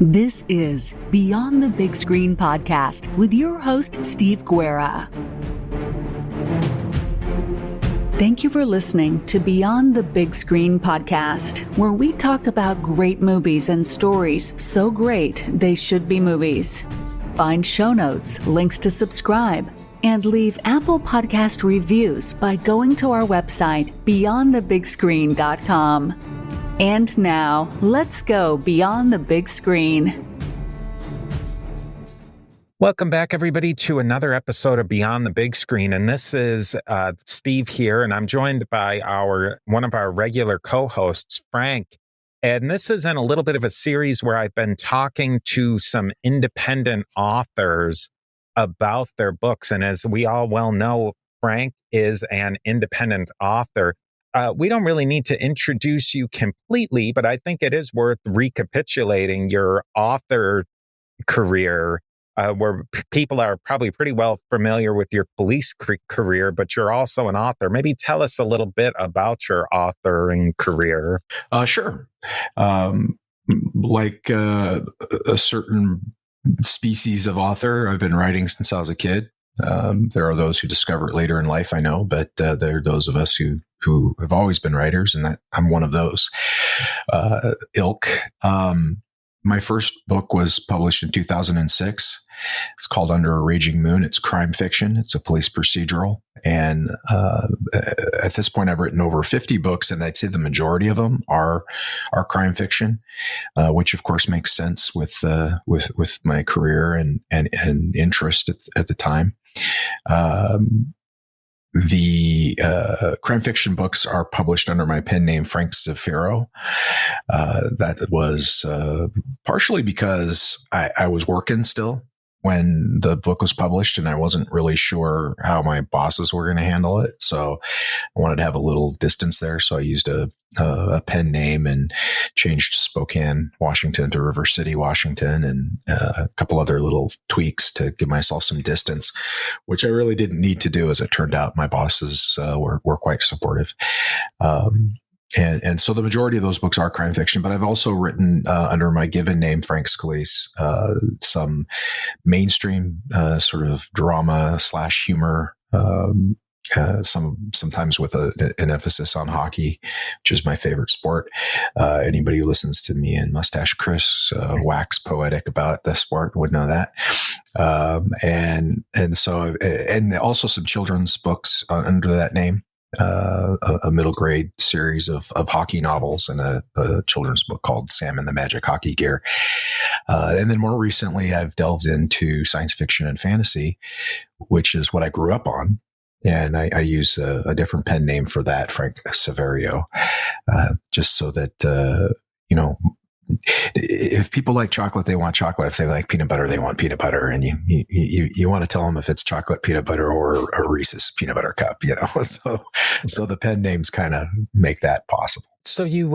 This is Beyond the Big Screen podcast with your host, Steve Guerra. Thank you for listening to Beyond the Big Screen podcast, where we talk about great movies and stories so great they should be movies. Find show notes, links to subscribe, and leave Apple Podcast reviews by going to our website, beyondthebigscreen.com. And now, let's go beyond the big screen. Welcome back, everybody, to another episode of Beyond the Big Screen. And this is Steve here, and I'm joined by one of our regular co-hosts, Frank. And this is in a little bit of a series where I've been talking to some independent authors about their books. And as we all well know, Frank is an independent author. We don't really need to introduce you completely, but I think it is worth recapitulating your author career, where people are probably pretty well familiar with your police career, but you're also an author. Maybe tell us a little bit about your authoring career. Sure. Like a certain species of author, I've been writing since I was a kid. There are those who discover it later in life, I know, but there are those of us who have always been writers, and I'm one of those ilk. My first book was published in 2006. It's called Under a Raging Moon. It's crime fiction. It's a police procedural. And at this point, I've written over 50 books, and I'd say the majority of them are crime fiction, which of course makes sense with my career and interest at the time. The crime fiction books are published under my pen name, Frank Saverio. That was partially because I was working still when the book was published, and I wasn't really sure how my bosses were going to handle it. So I wanted to have a little distance there. So I used a pen name and changed Spokane, Washington to River City, Washington, and a couple other little tweaks to give myself some distance, which I really didn't need to do. As it turned out, my bosses were quite supportive. And so the majority of those books are crime fiction, but I've also written under my given name, Frank Scalise, some mainstream sort of drama / humor, sometimes with an emphasis on hockey, which is my favorite sport. Anybody who listens to me and Mustache Chris wax poetic about the sport would know that. And also some children's books under that name. A middle grade series of hockey novels and a children's book called Sam and the Magic Hockey Gear. And then more recently, I've delved into science fiction and fantasy, which is what I grew up on. And I use a different pen name for that, Frank Saverio, just so that, if people like chocolate, they want chocolate. If they like peanut butter, they want peanut butter. And you want to tell them if it's chocolate peanut butter or a Reese's peanut butter cup, So the pen names kind of make that possible. So you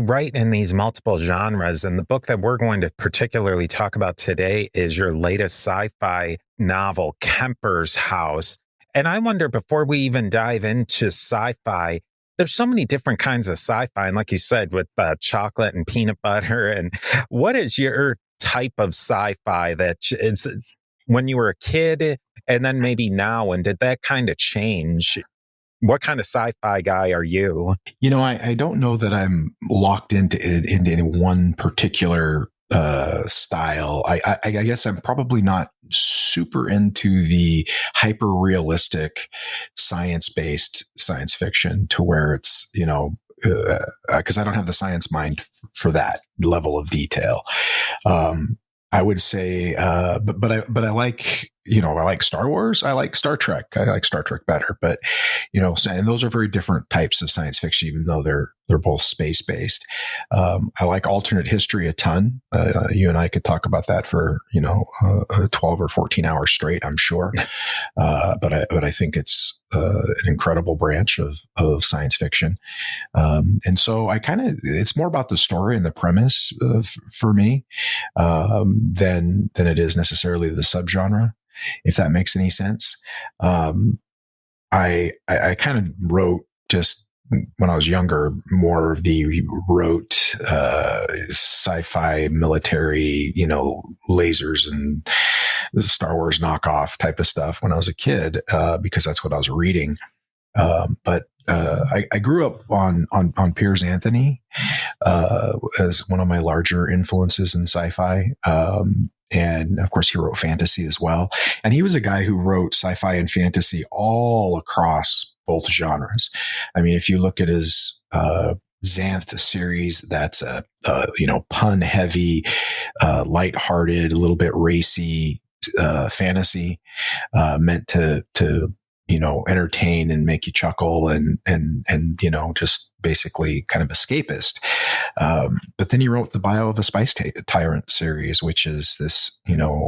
write in these multiple genres, and the book that we're going to particularly talk about today is your latest sci-fi novel, Kemper's House. And I wonder, before we even dive into sci-fi, there's so many different kinds of sci-fi. And like you said, with chocolate and peanut butter. And what is your type of sci-fi that is when you were a kid and then maybe now? And did that kind of change? What kind of sci-fi guy are you? I don't know that I'm locked into any one particular style. I guess I'm probably not super into the hyper realistic science-based science fiction to where it's, because I don't have the science mind for that level of detail. I would say, but I like, I like Star Wars. I like Star Trek. I like Star Trek better, but, and those are very different types of science fiction, even though they're both space based. I like alternate history a ton. You and I could talk about that for, 12 or 14 hours straight, I'm sure. But I think it's an incredible branch of science fiction. And so it's more about the story and the premise for me, than it is necessarily the subgenre, if that makes any sense. I kind of wrote just when I was younger, more of the rote sci-fi military, lasers and Star Wars knockoff type of stuff when I was a kid, because that's what I was reading. I grew up on Piers Anthony as one of my larger influences in sci-fi. And of course, he wrote fantasy as well. And he was a guy who wrote sci-fi and fantasy all across both genres. I mean, if you look at his Xanth series, that's a pun heavy, lighthearted, a little bit racy fantasy, meant to entertain and make you chuckle and just basically kind of escapist. But then he wrote the Bio of a Spice Tyrant series, which is this,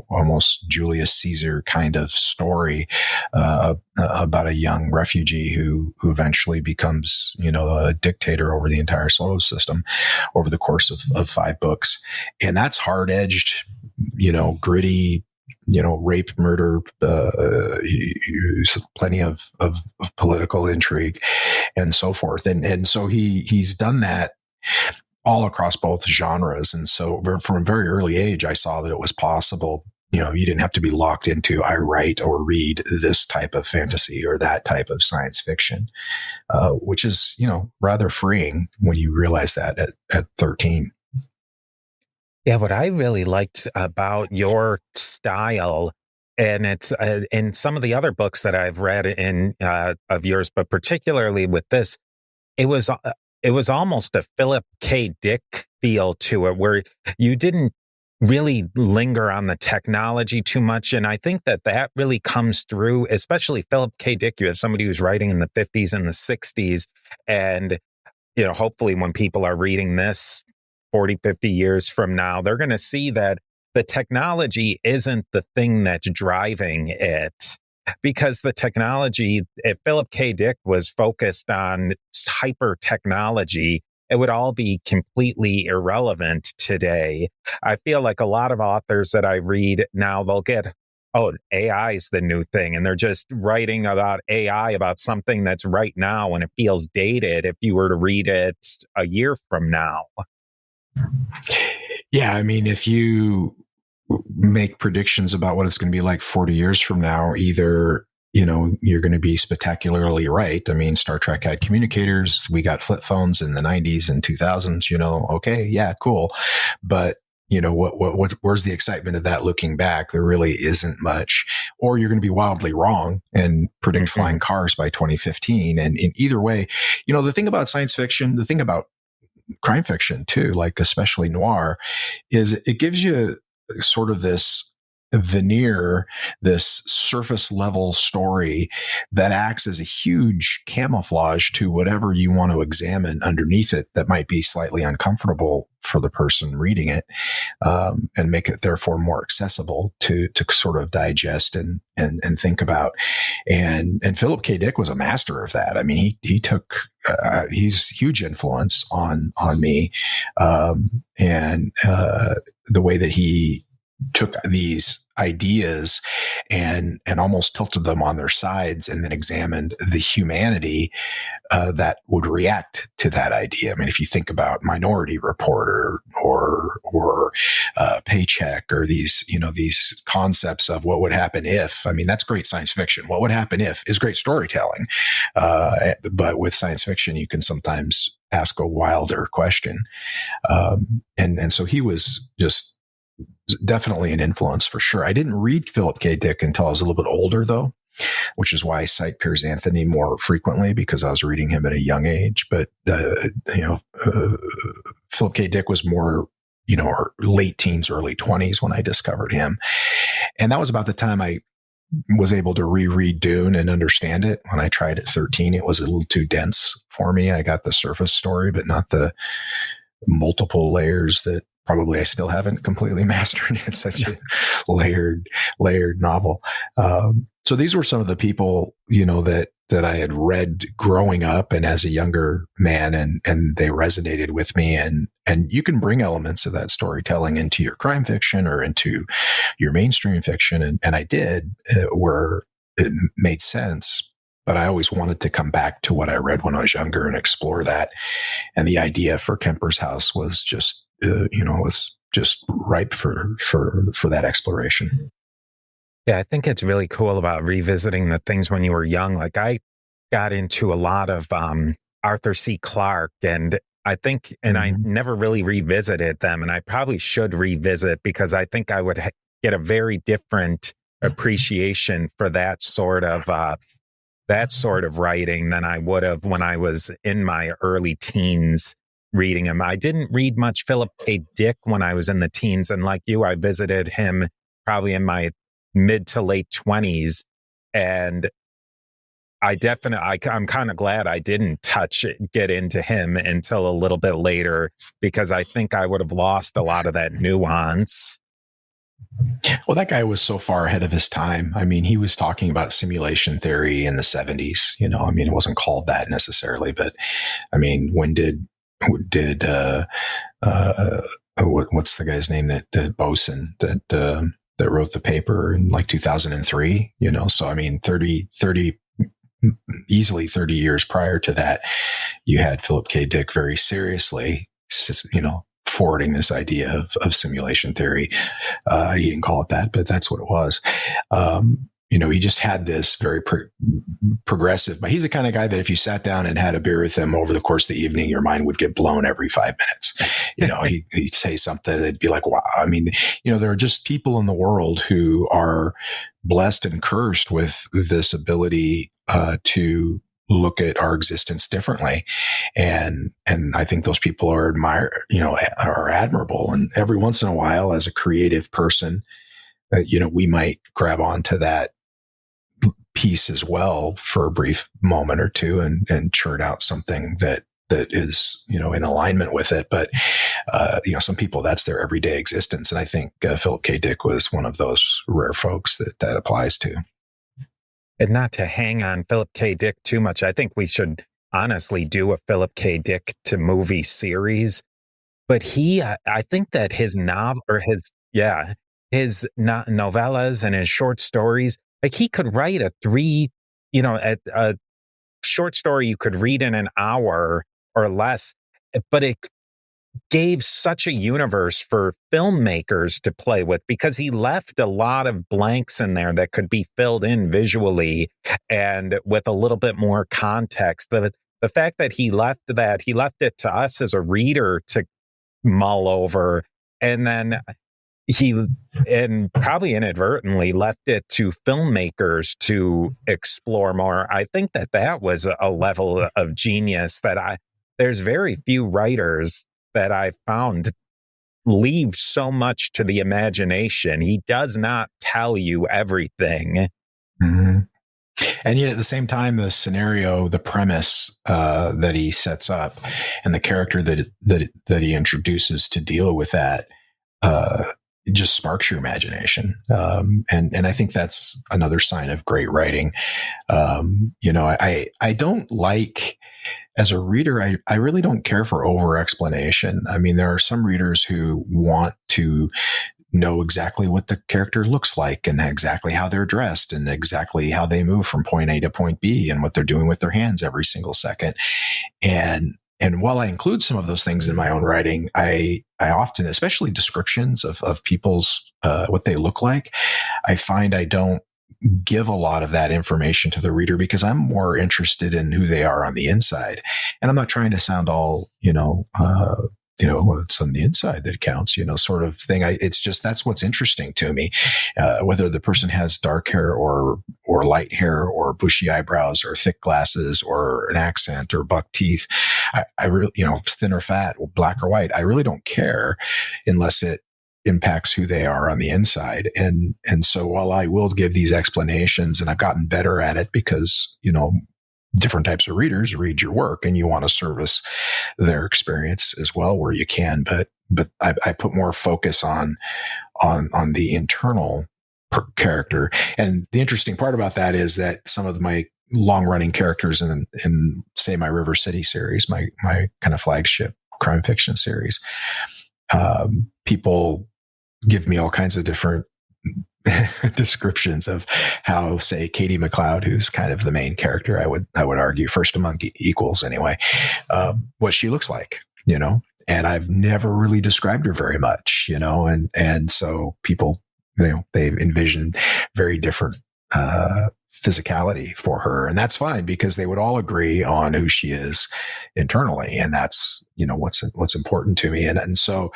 almost Julius Caesar kind of story about a young refugee who eventually becomes, a dictator over the entire solar system over the course of 5 books. And that's hard-edged, gritty, rape, murder, plenty of political intrigue and so forth. And so he's done that all across both genres. And so from a very early age, I saw that it was possible. You didn't have to be locked into, I write or read this type of fantasy or that type of science fiction, which is, rather freeing when you realize that at 13. Yeah, what I really liked about your style, and it's in some of the other books that I've read of yours, but particularly with this, it was almost a Philip K. Dick feel to it, where you didn't really linger on the technology too much. And I think that really comes through, especially Philip K. Dick. You have somebody who's writing in the 50s and the 60s. And, hopefully when people are reading this 40, 50 years from now, they're going to see that the technology isn't the thing that's driving it. Because the technology, if Philip K. Dick was focused on hyper technology, it would all be completely irrelevant today. I feel like a lot of authors that I read now, they'll get, AI is the new thing. And they're just writing about AI, about something that's right now, and it feels dated if you were to read it a year from now. Yeah, I mean, if you make predictions about what it's going to be like 40 years from now, either, you're going to be spectacularly right. I mean, Star Trek had communicators. We got flip phones in the 90s and 2000s, okay, yeah, cool. But, where's the excitement of that looking back? There really isn't much. Or you're going to be wildly wrong and predict flying cars by 2015. And in either way, the thing about science fiction, the thing about crime fiction too, like especially noir, is it gives you sort of this veneer, this surface level story that acts as a huge camouflage to whatever you want to examine underneath it that might be slightly uncomfortable for the person reading it, and make it therefore more accessible to sort of digest and think about. And Philip K. Dick was a master of that. I mean, he took he's huge influence on me, and the way that he took these ideas and almost tilted them on their sides and then examined the humanity that would react to that idea. I mean, if you think about Minority Report or Paycheck, or these concepts of what would happen if, I mean, that's great science fiction. What would happen if is great storytelling. But with science fiction, you can sometimes ask a wilder question. And so he was just definitely an influence for sure. I didn't read Philip K. Dick until I was a little bit older, though, which is why I cite Piers Anthony more frequently, because I was reading him at a young age. But, Philip K. Dick was more, late teens, early 20s when I discovered him. And that was about the time I was able to reread Dune and understand it. When I tried at 13, it was a little too dense for me. I got the surface story, but not the multiple layers that probably I still haven't completely mastered. It's such a layered novel. So these were some of the people, that I had read growing up and as a younger man, and they resonated with me. And you can bring elements of that storytelling into your crime fiction or into your mainstream fiction. And I did, where it made sense. I always wanted to come back to what I read when I was younger and explore that. And the idea for Kemper's house was just, was just ripe for that exploration. Yeah, I think it's really cool about revisiting the things when you were young. Like I got into a lot of Arthur C. Clarke, and I think, and I never really revisited them, and I probably should revisit because I think I would get a very different appreciation for that sort of writing than I would have when I was in my early teens reading him. I didn't read much Philip K. Dick when I was in the teens, and like you, I visited him probably in my mid to late 20s, and I'm kind of glad I didn't get into him until a little bit later, because I think I would have lost a lot of that nuance. Well, that guy was so far ahead of his time. I mean, he was talking about simulation theory in the 70s. I mean, it wasn't called that necessarily, but I mean, when did what's the guy's name that Boson that wrote the paper in like 2003? So I mean, easily 30 years prior to that, you had Philip K. Dick very seriously, forwarding this idea of simulation theory. He didn't call it that, but that's what it was. He just had this very progressive, but he's the kind of guy that if you sat down and had a beer with him over the course of the evening, your mind would get blown every 5 minutes. He'd say something that'd be like, wow. I mean, there are just people in the world who are blessed and cursed with this ability to look at our existence differently. And I think those people are are admirable. And every once in a while, as a creative person, we might grab onto that piece as well for a brief moment or two and churn out something that is, in alignment with it. But, some people, that's their everyday existence. And I think Philip K. Dick was one of those rare folks that applies to. And not to hang on Philip K. Dick too much, I think we should honestly do a Philip K. Dick to movie series. But I think that his novellas and his short stories, like he could write a short story you could read in an hour or less, but it gave such a universe for filmmakers to play with, because he left a lot of blanks in there that could be filled in visually and with a little bit more context. The fact that he left it to us as a reader to mull over, and then and probably inadvertently left it to filmmakers to explore more. I think that was a level of genius that there's very few writers that I found leave so much to the imagination. He does not tell you everything. Mm-hmm. And yet at the same time, the scenario, the premise that he sets up and the character that he introduces to deal with that, it just sparks your imagination. And I think that's another sign of great writing. I don't like, as a reader, I really don't care for over explanation. I mean, there are some readers who want to know exactly what the character looks like and exactly how they're dressed and exactly how they move from point A to point B and what they're doing with their hands every single second. And while I include some of those things in my own writing, I often, especially descriptions of people's, what they look like, I find I don't give a lot of that information to the reader because I'm more interested in who they are on the inside. And I'm not trying to sound all, it's on the inside that counts, sort of thing. It's just, that's what's interesting to me. Whether the person has dark hair or light hair or bushy eyebrows or thick glasses or an accent or buck teeth, I really, thin or fat, or black or white, I really don't care unless it impacts who they are on the inside. And so while I will give these explanations, and I've gotten better at it because, different types of readers read your work and you want to service their experience as well where you can. But I put more focus on the internal character. And the interesting part about that is that some of my long running characters in say my River City series, my kind of flagship crime fiction series, people give me all kinds of different descriptions of how, say, Katie MacLeod, who's kind of the main character, I would argue, first among equals anyway, what she looks like, and I've never really described her very much, and so people, they envision very different, physicality for her, and that's fine because they would all agree on who she is internally, and that's what's important to me, and so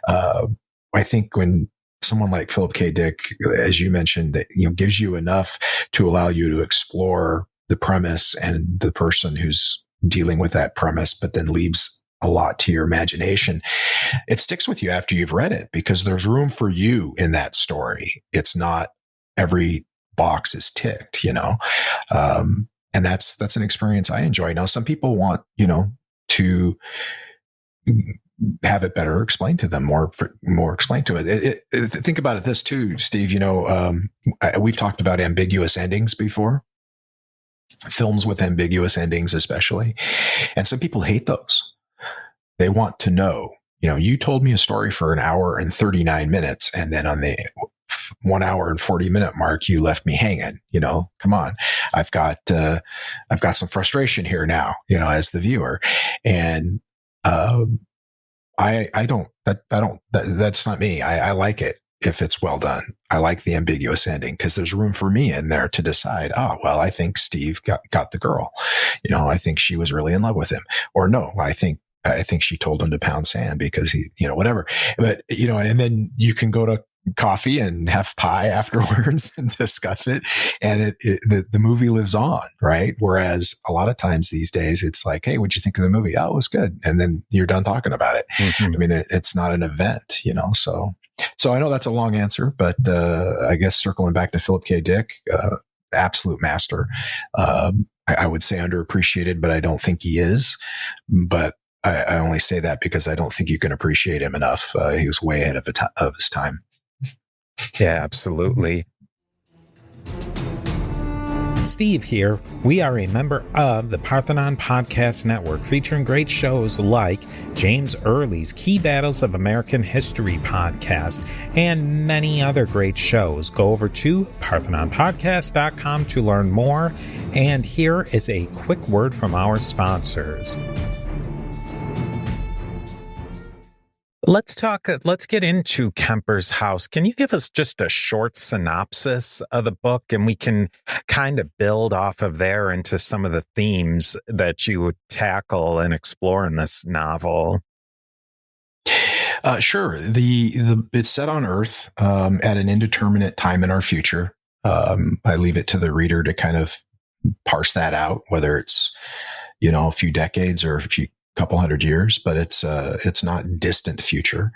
I think when someone like Philip K. Dick, as you mentioned, that gives you enough to allow you to explore the premise and the person who's dealing with that premise, but then leaves a lot to your imagination, it sticks with you after you've read it because there's room for you in that story. It's not every box is ticked, and that's an experience I enjoy. Now, some people want, to have it better explained to them, more explained to it. Think about it this too, Steve, we've talked about ambiguous endings before, films with ambiguous endings, especially. And some people hate those. They want to know, you told me a story for an hour and 39 minutes. And then on the 1 hour and 40-minute mark, you left me hanging. Come on, I've got some frustration here now, as the viewer. And, that's not me. I like it if it's well done. I like the ambiguous ending because there's room for me in there to decide, I think Steve got the girl. I think she was really in love with him, or no, I think she told him to pound sand because he, whatever. But, and then you can go to coffee and have pie afterwards and discuss it. And the movie lives on, right? Whereas a lot of times these days it's like, hey, what'd you think of the movie? Oh, it was good. And then you're done talking about it. Mm-hmm. I mean, it's not an event, so I know that's a long answer, but, I guess circling back to Philip K. Dick, absolute master. I would say underappreciated, but I don't think he is, but I only say that because I don't think you can appreciate him enough. He was way ahead of his time. Yeah, absolutely. Steve here. We are a member of the Parthenon Podcast Network, featuring great shows like James Early's Key Battles of American History podcast and many other great shows. Go over to parthenonpodcast.com to learn more. And here is a quick word from our sponsors. Let's get into Kemper's House. Can you give us just a short synopsis of the book, and we can kind of build off of there into some of the themes that you would tackle and explore in this novel? Sure. It's set on Earth at an indeterminate time in our future. I leave it to the reader to kind of parse that out, whether it's a few decades or a couple hundred years, but it's not distant future.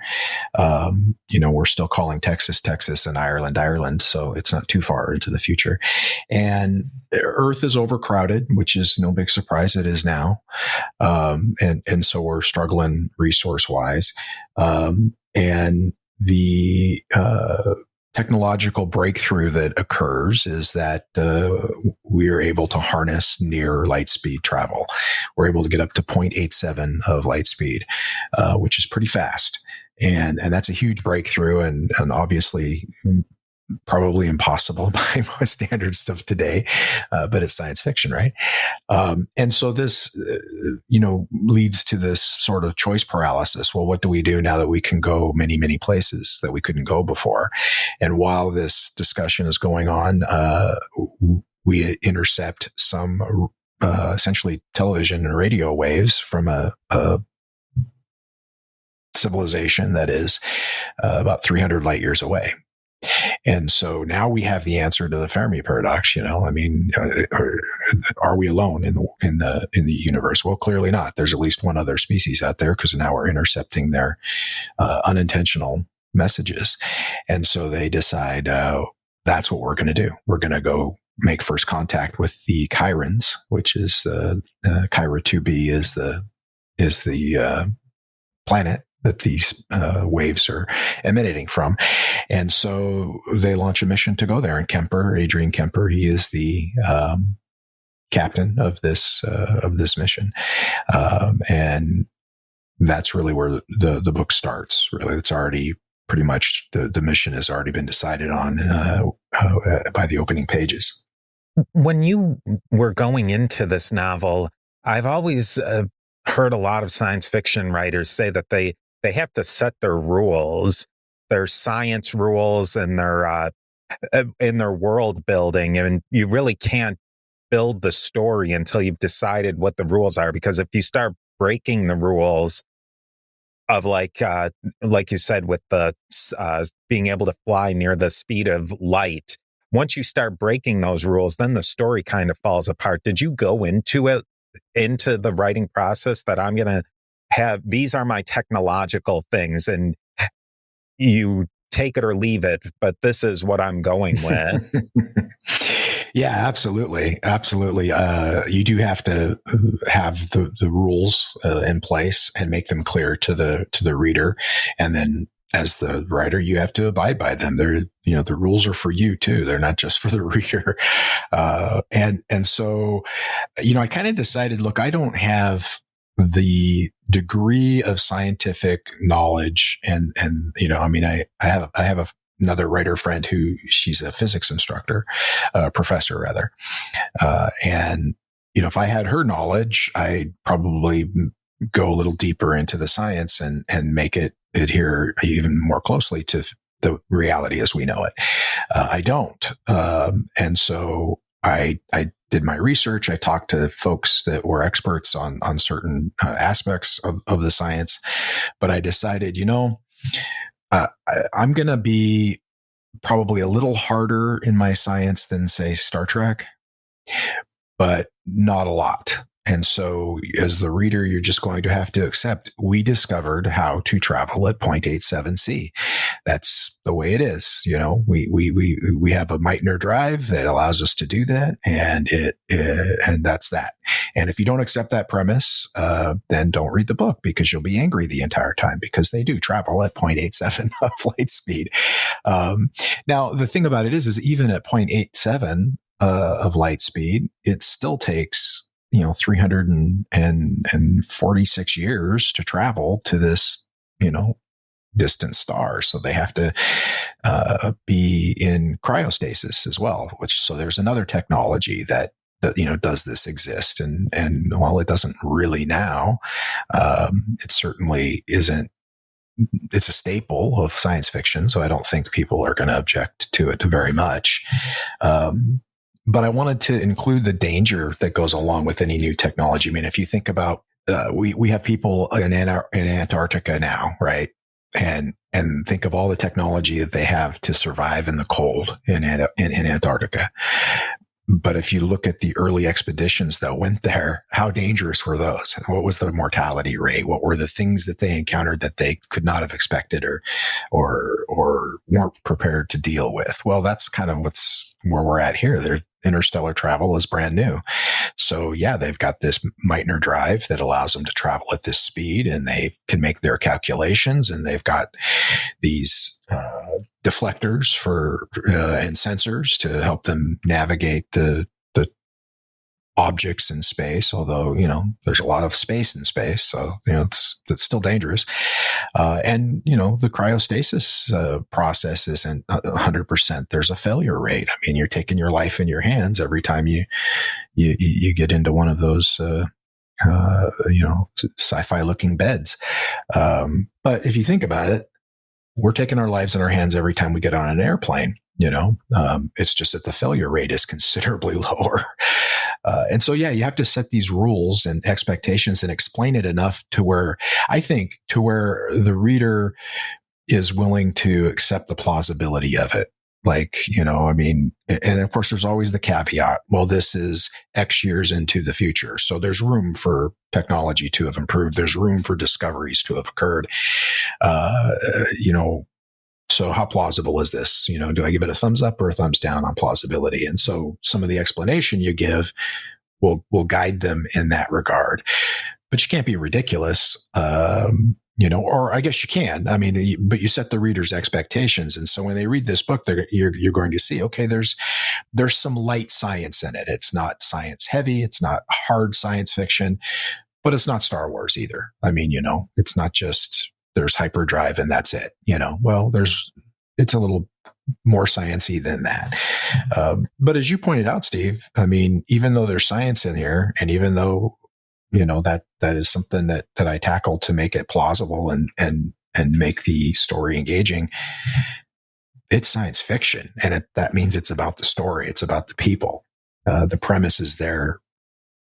We're still calling Texas, Texas, and Ireland, Ireland. So it's not too far into the future. And Earth is overcrowded, which is no big surprise. It is now. And so we're struggling resource wise. And the, technological breakthrough that occurs is that we are able to harness near light speed travel. We're able to get up to 0.87 of light speed, which is pretty fast. And that's a huge breakthrough and obviously probably impossible by most standards of today, but it's science fiction, right? And so this, leads to this sort of choice paralysis. Well, what do we do now that we can go many, many places that we couldn't go before? And while this discussion is going on, we intercept some essentially television and radio waves from a civilization that is about 300 light years away. And so now we have the answer to the Fermi paradox. Are we alone in the universe? Well, clearly not. There's at least one other species out there because now we're intercepting their unintentional messages. And so they decide that's what we're going to do. We're going to go make first contact with the Chirans, which is Chira 2b is the planet that these waves are emanating from. And so they launch a mission to go there. And Adrian Kemper, he is the captain of this mission. And that's really where the book starts. Really, it's already pretty much the mission has already been decided on by the opening pages. When you were going into this novel, I've always heard a lot of science fiction writers say that they have to set their rules, their science rules, and their in their world building, and you really can't build the story until you've decided what the rules are. Because if you start breaking the rules of like you said, with the being able to fly near the speed of light, once you start breaking those rules, then the story kind of falls apart. Did you go into the writing process that I'm going to have, these are my technological things, and you take it or leave it, but this is what I'm going with? Yeah, absolutely. Absolutely. You do have to have the rules in place and make them clear to the reader. And then as the writer, you have to abide by them. The rules are for you too. They're not just for the reader. And so, I kind of decided, look, I don't have the degree of scientific knowledge and I have another writer friend who she's a physics instructor, professor rather. And if I had her knowledge, I'd probably go a little deeper into the science and make it adhere even more closely to the reality as we know it. I don't. And so I did my research. I talked to folks that were experts on certain aspects of the science, but I decided, I'm going to be probably a little harder in my science than, say, Star Trek, but not a lot. And so as the reader, you're just going to have to accept we discovered how to travel at 0.87 C. That's the way it is. We have a Meitner drive that allows us to do that. And and that's that. And if you don't accept that premise, then don't read the book, because you'll be angry the entire time, because they do travel at 0.87 of light speed. Now, the thing about it is even at 0.87 of light speed, it still takes 346 years to travel to this, distant star. So they have to be in cryostasis as well, so there's another technology that does this exist. And while it doesn't really now, it certainly isn't. It's a staple of science fiction. So I don't think people are going to object to it very much. But I wanted to include the danger that goes along with any new technology. I mean, if you think about, we have people in Antarctica now, right? And think of all the technology that they have to survive in the cold in Antarctica. But if you look at the early expeditions that went there, how dangerous were those? What was the mortality rate? What were the things that they encountered that they could not have expected or weren't prepared to deal with? Well, that's kind of where we're at here. Their interstellar travel is brand new. So yeah, they've got this Meitner drive that allows them to travel at this speed, and they can make their calculations, and they've got these deflectors and sensors to help them navigate the objects in space. Although, there's a lot of space in space. So, it's still dangerous. And, the cryostasis process isn't 100%. There's a failure rate. I mean, you're taking your life in your hands every time you get into one of those, sci-fi looking beds. But if you think about it, we're taking our lives in our hands every time we get on an airplane. It's just that the failure rate is considerably lower. And so, yeah, you have to set these rules and expectations and explain it enough to where the reader is willing to accept the plausibility of it. And of course, there's always the caveat. Well, this is X years into the future. So there's room for technology to have improved. There's room for discoveries to have occurred. So how plausible is this? Do I give it a thumbs up or a thumbs down on plausibility? And so some of the explanation you give will guide them in that regard. But you can't be ridiculous. Or I guess you can. I mean, but you set the reader's expectations. And so when they read this book, you're going to see, okay, there's some light science in it. It's not science heavy. It's not hard science fiction, but it's not Star Wars either. I mean, it's not just there's hyperdrive and that's it. Well, it's a little more sciencey than that. But as you pointed out, Steve, I mean, even though there's science in here, and even though, that is something that I tackle to make it plausible and make the story engaging, it's science fiction. And that means it's about the story. It's about the people. The premise is there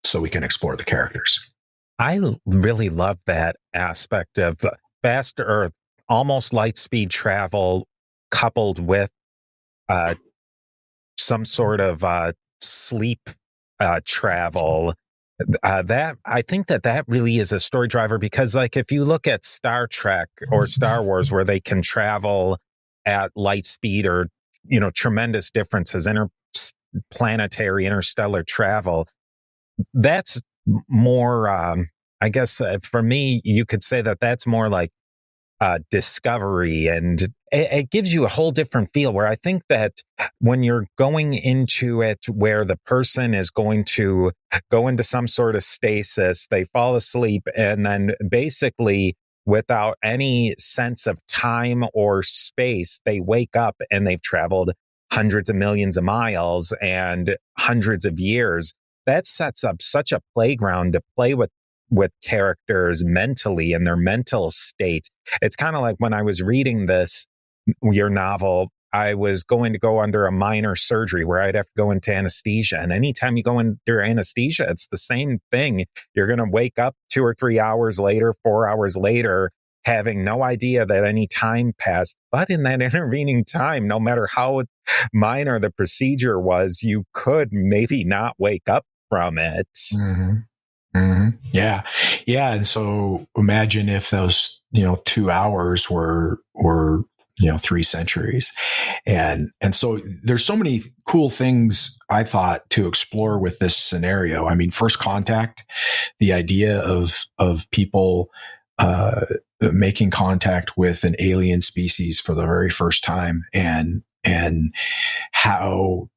so we can explore the characters. I really love that aspect of fast Earth, almost light speed travel coupled with some sort of sleep travel. That I think that really is a story driver, because like if you look at Star Trek or Star Wars, where they can travel at light speed or tremendous differences, interplanetary, interstellar travel, that's more I guess for me you could say that's more like discovery, and it gives you a whole different feel, where I think that when you're going into it where the person is going to go into some sort of stasis, they fall asleep, and then basically without any sense of time or space, they wake up and they've traveled hundreds of millions of miles and hundreds of years. That sets up such a playground to play with characters mentally and their mental state. It's kind of like when I was reading your novel, I was going to go under a minor surgery where I'd have to go into anesthesia. And anytime you go under anesthesia, it's the same thing. You're going to wake up 2 or 3 hours later, 4 hours later, having no idea that any time passed. But in that intervening time, no matter how minor the procedure was, you could maybe not wake up from it. Mm-hmm. Mm-hmm. Yeah. Yeah. And so imagine if those, 2 hours were 3 centuries. And so there's so many cool things I thought to explore with this scenario. I mean, first contact, the idea of people, making contact with an alien species for the very first time, and how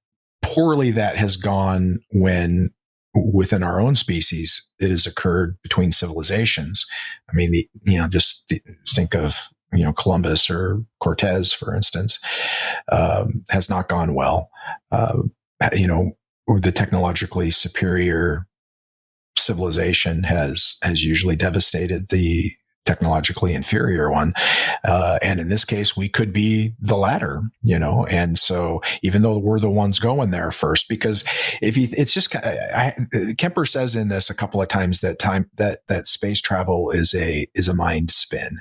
poorly that has gone when within our own species it has occurred between civilizations. I mean, just think of Columbus or Cortez, for instance, has not gone well. The technologically superior civilization has usually devastated the technologically inferior one. And in this case, we could be the latter, and so even though we're the ones going there first, because it's just, Kemper says in this a couple of times that space travel is a mind spin.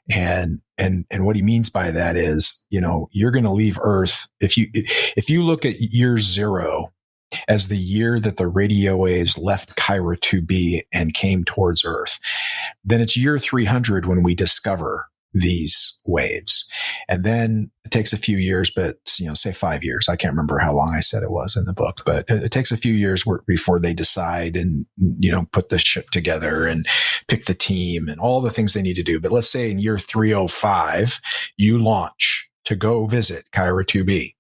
And what he means by that is, you're going to leave Earth. If you look at year 0 as the year that the radio waves left Cairo 2b and came towards Earth, then it's year 300 when we discover these waves. And then it takes a few years, but say 5 years. I can't remember how long I said it was in the book, but it takes a few years before they decide and, put the ship together and pick the team and all the things they need to do. But let's say in year 305, you launch to go visit Cairo 2b.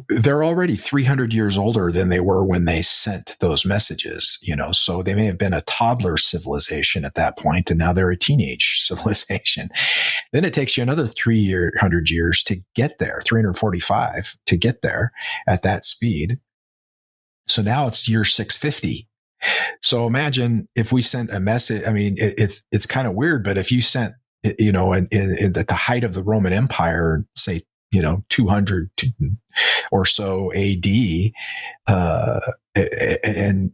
They're already 300 years older than they were when they sent those messages, so they may have been a toddler civilization at that point, and now they're a teenage civilization. Then it takes you another 300 years to get there, 345 to get there at that speed. So now it's year 650. So imagine if we sent a message. I mean, it's kind of weird, but if you sent, at the height of the Roman Empire, say, 200 or so AD, and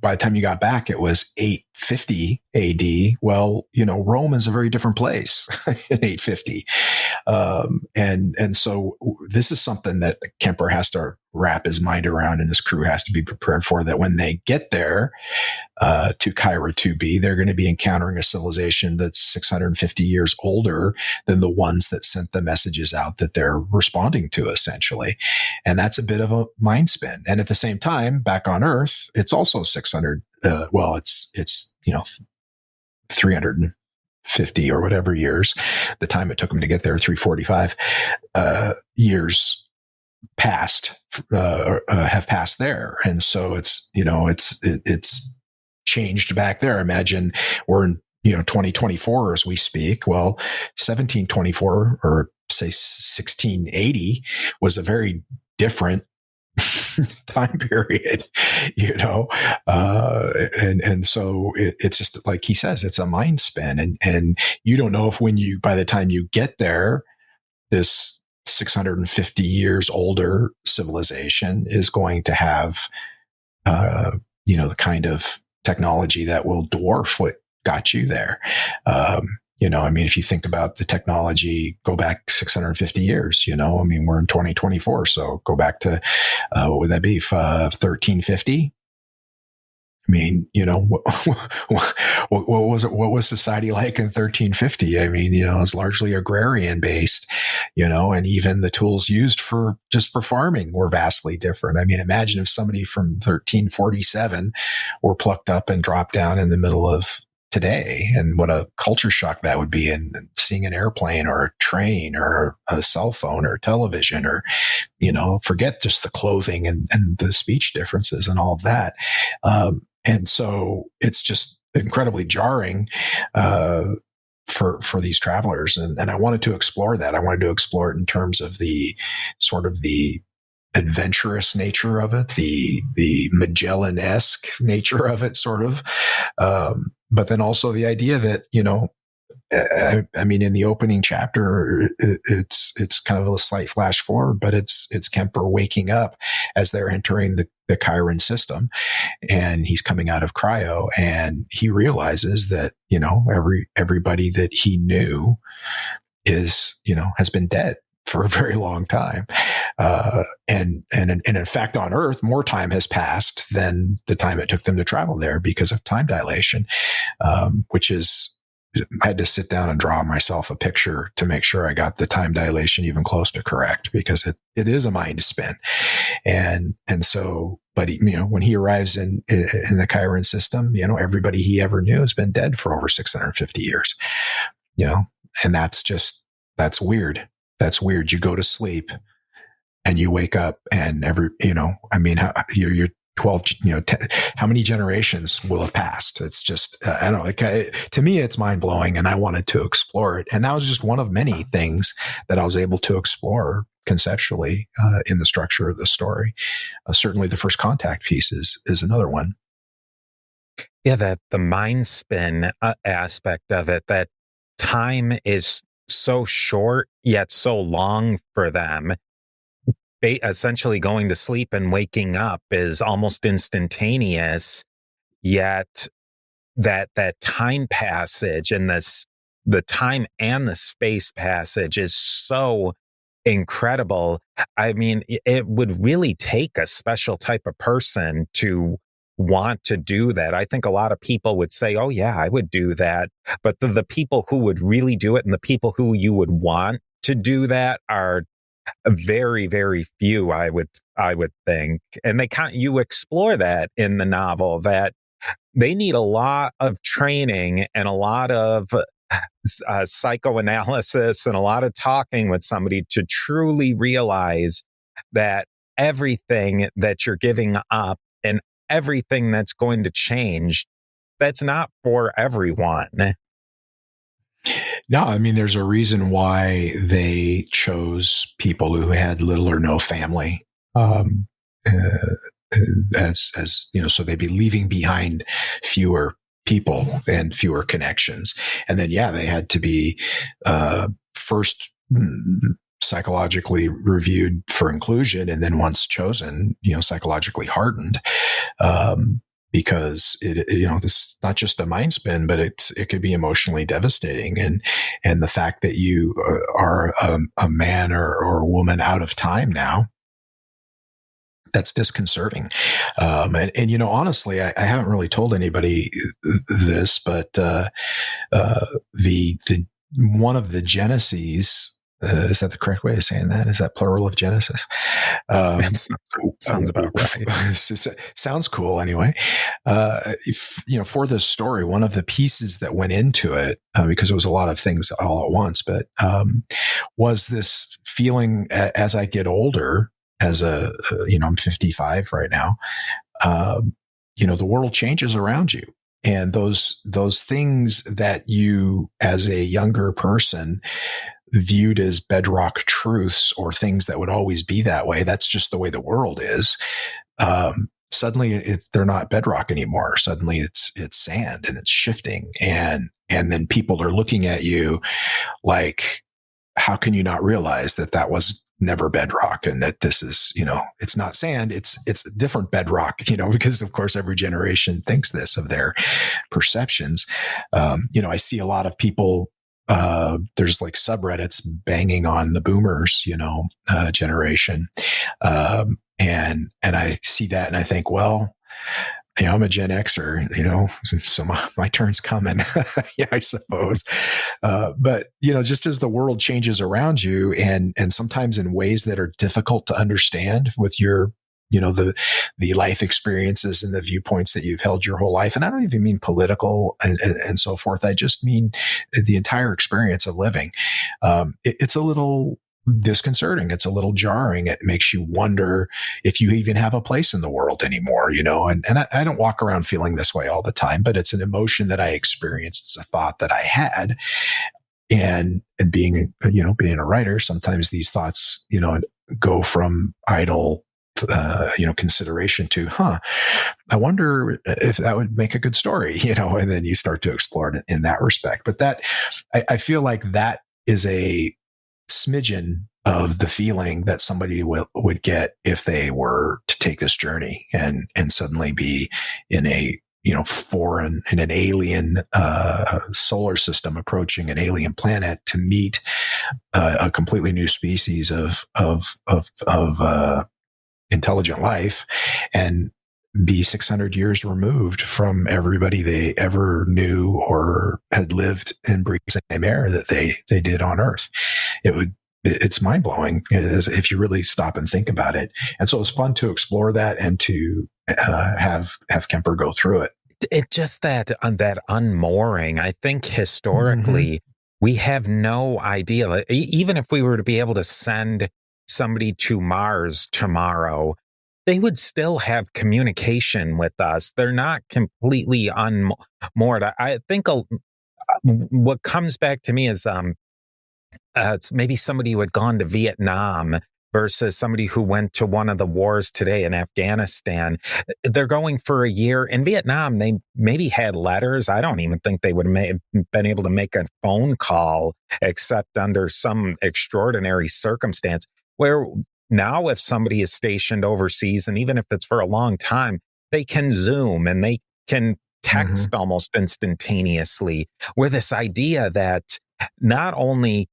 by the time you got back, it was 850 AD. Well, Rome is a very different place in 850. And so this is something that Kemper has to wrap his mind around, and his crew has to be prepared for, that when they get there, to Cairo 2b, they're going to be encountering a civilization that's 650 years older than the ones that sent the messages out that they're responding to, essentially. And that's a bit of a mind spin. And at the same time, back on Earth, it's also 600. It's 350 or whatever years. The time it took them to get there, 345 years past, have passed there. And so it's changed back there. Imagine we're in, 2024 as we speak. Well, 1724 or say 1680 was a very different time period, and so it's just like he says, it's a mind spin, and you don't know if by the time you get there, this 650 years older civilization is going to have, the kind of technology that will dwarf what got you there. If you think about the technology, go back 650 years, we're in 2024. So go back to, what would that be? 1350. What was it? What was society like in 1350? It was largely agrarian based, and even the tools used for farming were vastly different. Imagine if somebody from 1347 were plucked up and dropped down in the middle of today, and what a culture shock that would be, and seeing an airplane or a train or a cell phone or television, or, forget just the clothing and the speech differences and all of that. And so it's just incredibly jarring for these travelers. And I wanted to explore that. I wanted to explore it in terms of the sort of the adventurous nature of it, the Magellan-esque nature of it, sort of. But then also the idea that, in the opening chapter, it's kind of a slight flash forward, but it's Kemper waking up as they're entering the Chiron system, and he's coming out of cryo, and he realizes that, everybody that he knew has been dead for a very long time. And in fact, on Earth, more time has passed than the time it took them to travel there because of time dilation, which is, I had to sit down and draw myself a picture to make sure I got the time dilation even close to correct, because it is a mind spin. And so, but when he arrives in the Chiron system, everybody he ever knew has been dead for over 650 years, and that's weird. That's weird. You go to sleep and you wake up, and you're 12, 10, how many generations will have passed? It's just, I don't know, to me, it's mind blowing, and I wanted to explore it. And that was just one of many things that I was able to explore conceptually in the structure of the story. Certainly the first contact piece is another one. Yeah, that the mind spin aspect of it, that time is so short yet so long for them. Essentially going to sleep and waking up is almost instantaneous, yet that time passage and the time and the space passage is so incredible. It would really take a special type of person to want to do that. I think a lot of people would say, oh yeah, I would do that. But the people who would really do it, and the people who you would want to do that, are very, very few, I would think. And you explore that in the novel, that they need a lot of training and a lot of psychoanalysis and a lot of talking with somebody to truly realize that everything that you're giving up and everything that's going to change, that's not for everyone. No, there's a reason why they chose people who had little or no family, as so they'd be leaving behind fewer people and fewer connections. And then, they had to be first psychologically reviewed for inclusion, and then once chosen, psychologically hardened. Because this is not just a mind spin, but it could be emotionally devastating. And the fact that you are a man or a woman out of time now, that's disconcerting. And honestly, I haven't really told anybody this, but the one of the geneses, is that the correct way of saying that? Is that plural of Genesis? Sounds about right. Sounds cool anyway. For this story, one of the pieces that went into it, because it was a lot of things all at once, but was this feeling as I get older, I'm 55 right now, the world changes around you. and those things that you, as a younger person, viewed as bedrock truths or things that would always be that way. That's just the way the world is. Suddenly they're not bedrock anymore. Suddenly it's sand and it's shifting. And then people are looking at you like, how can you not realize that was never bedrock, and that this is, it's not sand, it's a different bedrock, because of course every generation thinks this of their perceptions. I see a lot of people, there's like subreddits banging on the boomers, generation. And I see that and I think, well, I'm a Gen Xer, so my turn's coming. Yeah, I suppose. But, just as the world changes around you, and sometimes in ways that are difficult to understand with your, the life experiences and the viewpoints that you've held your whole life. And I don't even mean political and so forth. I just mean the entire experience of living. It's a little disconcerting. It's a little jarring. It makes you wonder if you even have a place in the world anymore, and I don't walk around feeling this way all the time, but it's an emotion that I experienced. It's a thought that I had. And being a writer, sometimes these thoughts, go from idle, consideration to, I wonder if that would make a good story, and then you start to explore it in that respect. But that, I feel like that is a smidgen of the feeling that somebody would get if they were to take this journey and suddenly be in a foreign, in an alien solar system, approaching an alien planet to meet a completely new species of intelligent life, and be 600 years removed from everybody they ever knew or had lived and breathed the same air that they did on Earth. It's mind blowing if you really stop and think about it. And so it's fun to explore that and to have Kemper go through it. It just that unmooring. I think historically we have no idea. Even if we were to be able to send somebody to Mars tomorrow, they would still have communication with us. They're not completely unmoored. I think what comes back to me is it's maybe somebody who had gone to Vietnam versus somebody who went to one of the wars today in Afghanistan. They're going for a year. In Vietnam, they maybe had letters. I don't even think they would have been able to make a phone call except under some extraordinary circumstance, where now if somebody is stationed overseas, and even if it's for a long time, they can Zoom and they can text almost instantaneously. Where this idea that not only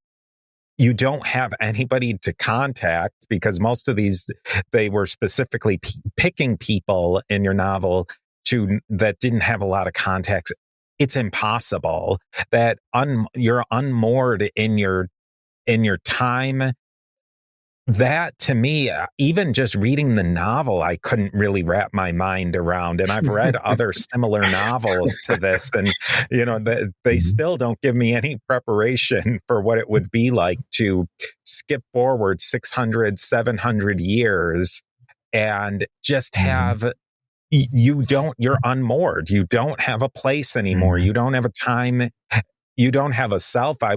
you don't have anybody to contact, because most of these, they were specifically picking people in your novel that didn't have a lot of contacts. It's impossible that you're unmoored in your time. That, to me, even just reading the novel, I couldn't really wrap my mind around. And I've read other similar novels to this, and they still don't give me any preparation for what it would be like to skip forward 600, 700 years and just have you're unmoored. You don't have a place anymore. You don't have a time. You don't have a self. I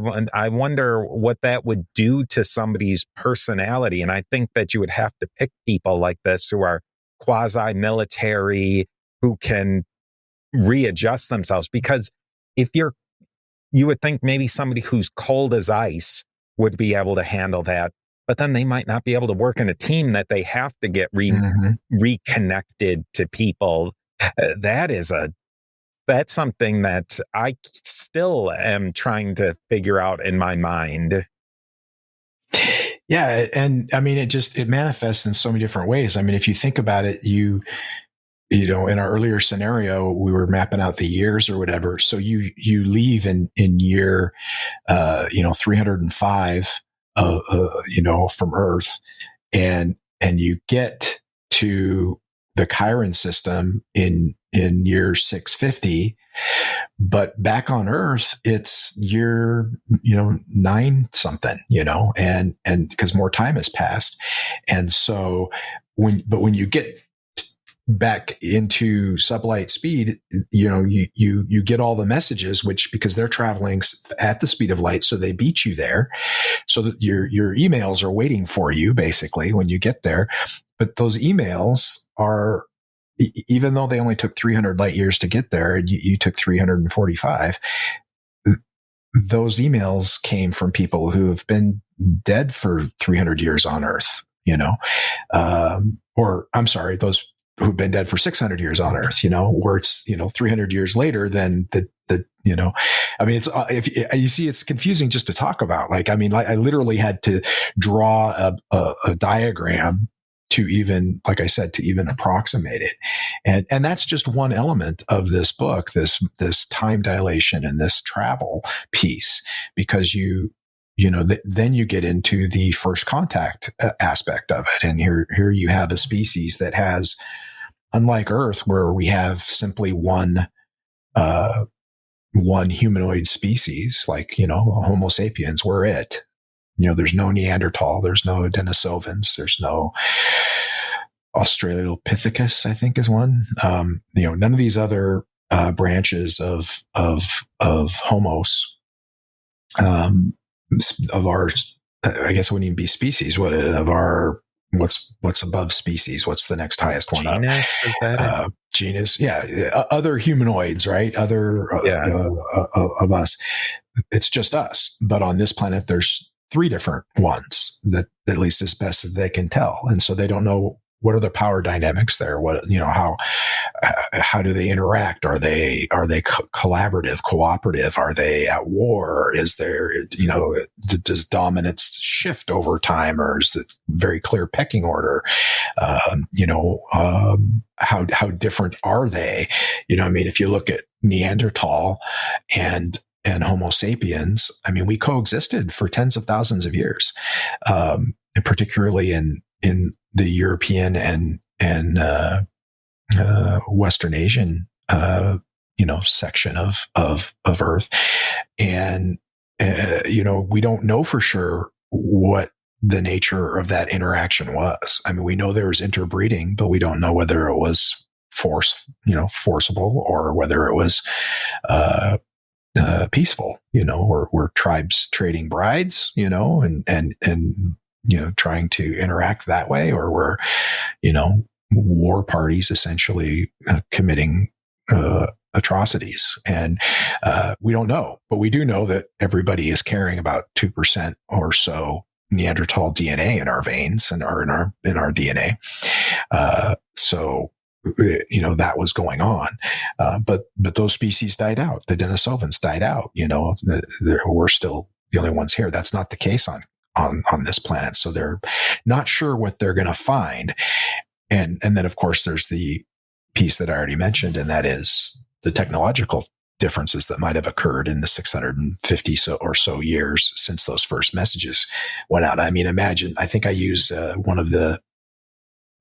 wonder what that would do to somebody's personality. And I think that you would have to pick people like this who are quasi-military, who can readjust themselves. Because if you would think maybe somebody who's cold as ice would be able to handle that, but then they might not be able to work in a team that they have to get reconnected to people. That's something that I still am trying to figure out in my mind. Yeah. And I mean, it manifests in so many different ways. I mean, if you think about it, in our earlier scenario, we were mapping out the years or whatever. So you leave in year, 305, from Earth, and you get to the Chiron system in year 650, but back on Earth, it's year, 9 something, and because more time has passed. And so when you get back into sublight speed, you get all the messages, which, because they're traveling at the speed of light, so they beat you there, so that your emails are waiting for you basically when you get there. But those emails are, even though they only took 300 light years to get there, and you took 345, those emails came from people who have been dead for 300 years on Earth, or I'm sorry, those who've been dead for 600 years on Earth, where it's, 300 years later than I mean, it's, if you see, it's confusing just to talk about. Like, I mean, I literally had to draw a diagram to even, like I said, to even approximate it. And that's just one element of this book, this time dilation and this travel piece, because then you get into the first contact aspect of it. And here you have a species that has, unlike Earth, where we have simply one humanoid species, like, Homo sapiens, we're it. There's no Neanderthal, there's no Denisovans, there's no Australopithecus, I think is one. None of these other branches of Homos, of our, I guess it wouldn't even be species, what's above species? What's the next highest one up? Genus, is that it? Genus, yeah. Other humanoids, right? Other of us. It's just us. But on this planet, there's 3 different ones, that at least as best as they can tell. And so they don't know what are the power dynamics there. How do they interact? Are they collaborative, cooperative? Are they at war? Is there, does dominance shift over time, or is it very clear pecking order? How different are they? If you look at Neanderthal and Homo sapiens, I mean, we coexisted for tens of thousands of years, and particularly in the European and Western Asian, section of Earth. And, we don't know for sure what the nature of that interaction was. I mean, we know there was interbreeding, but we don't know whether it was forcible, or whether it was, peaceful, or were tribes trading brides, and trying to interact that way, or were, war parties essentially committing atrocities. And we don't know, but we do know that everybody is carrying about 2% or so Neanderthal DNA in our veins and or in our DNA. So that was going on. But those species died out. The Denisovans died out. We're still the only ones here. That's not the case on this planet. So they're not sure what they're going to find. And then, of course, there's the piece that I already mentioned, and that is the technological differences that might have occurred in the 650 or so years since those first messages went out. I mean, imagine, I think I use one of the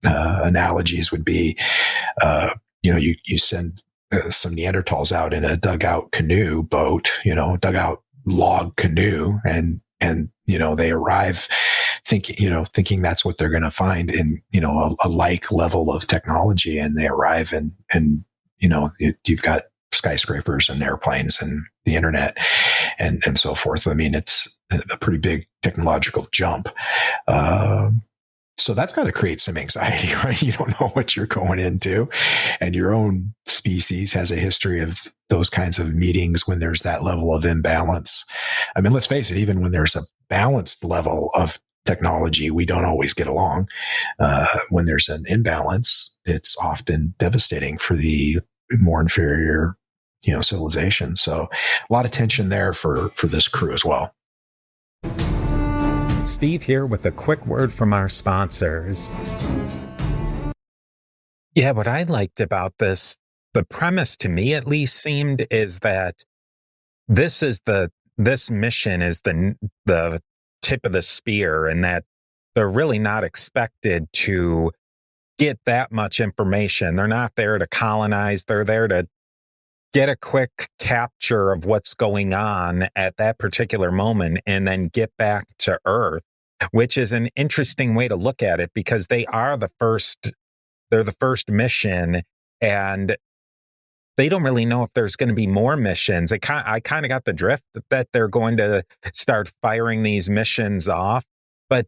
analogies would be, you send some Neanderthals out in a dugout canoe boat, dugout log canoe, and they arrive thinking that's what they're going to find in, a like level of technology. And they arrive and you've got skyscrapers and airplanes and the internet and so forth. I mean, it's a pretty big technological jump. So that's got to create some anxiety, right? You don't know what you're going into, and your own species has a history of those kinds of meetings when there's that level of imbalance. I mean, let's face it, even when there's a balanced level of technology, we don't always get along. When there's an imbalance, it's often devastating for the more inferior, civilization. So a lot of tension there for this crew as well. Steve here with a quick word from our sponsors. Yeah, what I liked about this, the premise to me at least seemed, is that this mission is the tip of the spear, and that they're really not expected to get that much information. They're not there to colonize. They're there to get a quick capture of what's going on at that particular moment and then get back to Earth, which is an interesting way to look at it, because they are the first they're the first mission, and they don't really know if there's going to be more missions. I kind of got the drift that they're going to start firing these missions off. But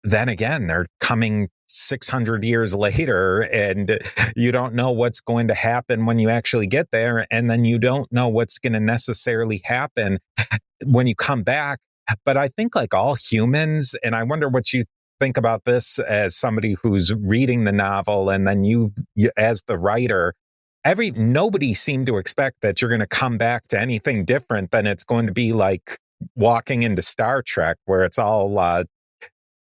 then again, they're coming 600 years later, and you don't know what's going to happen when you actually get there. And then you don't know what's going to necessarily happen when you come back. But I think, like all humans, and I wonder what you think about this as somebody who's reading the novel, and then you as the writer, nobody seemed to expect that you're going to come back to anything different than it's going to be like walking into Star Trek, where it's all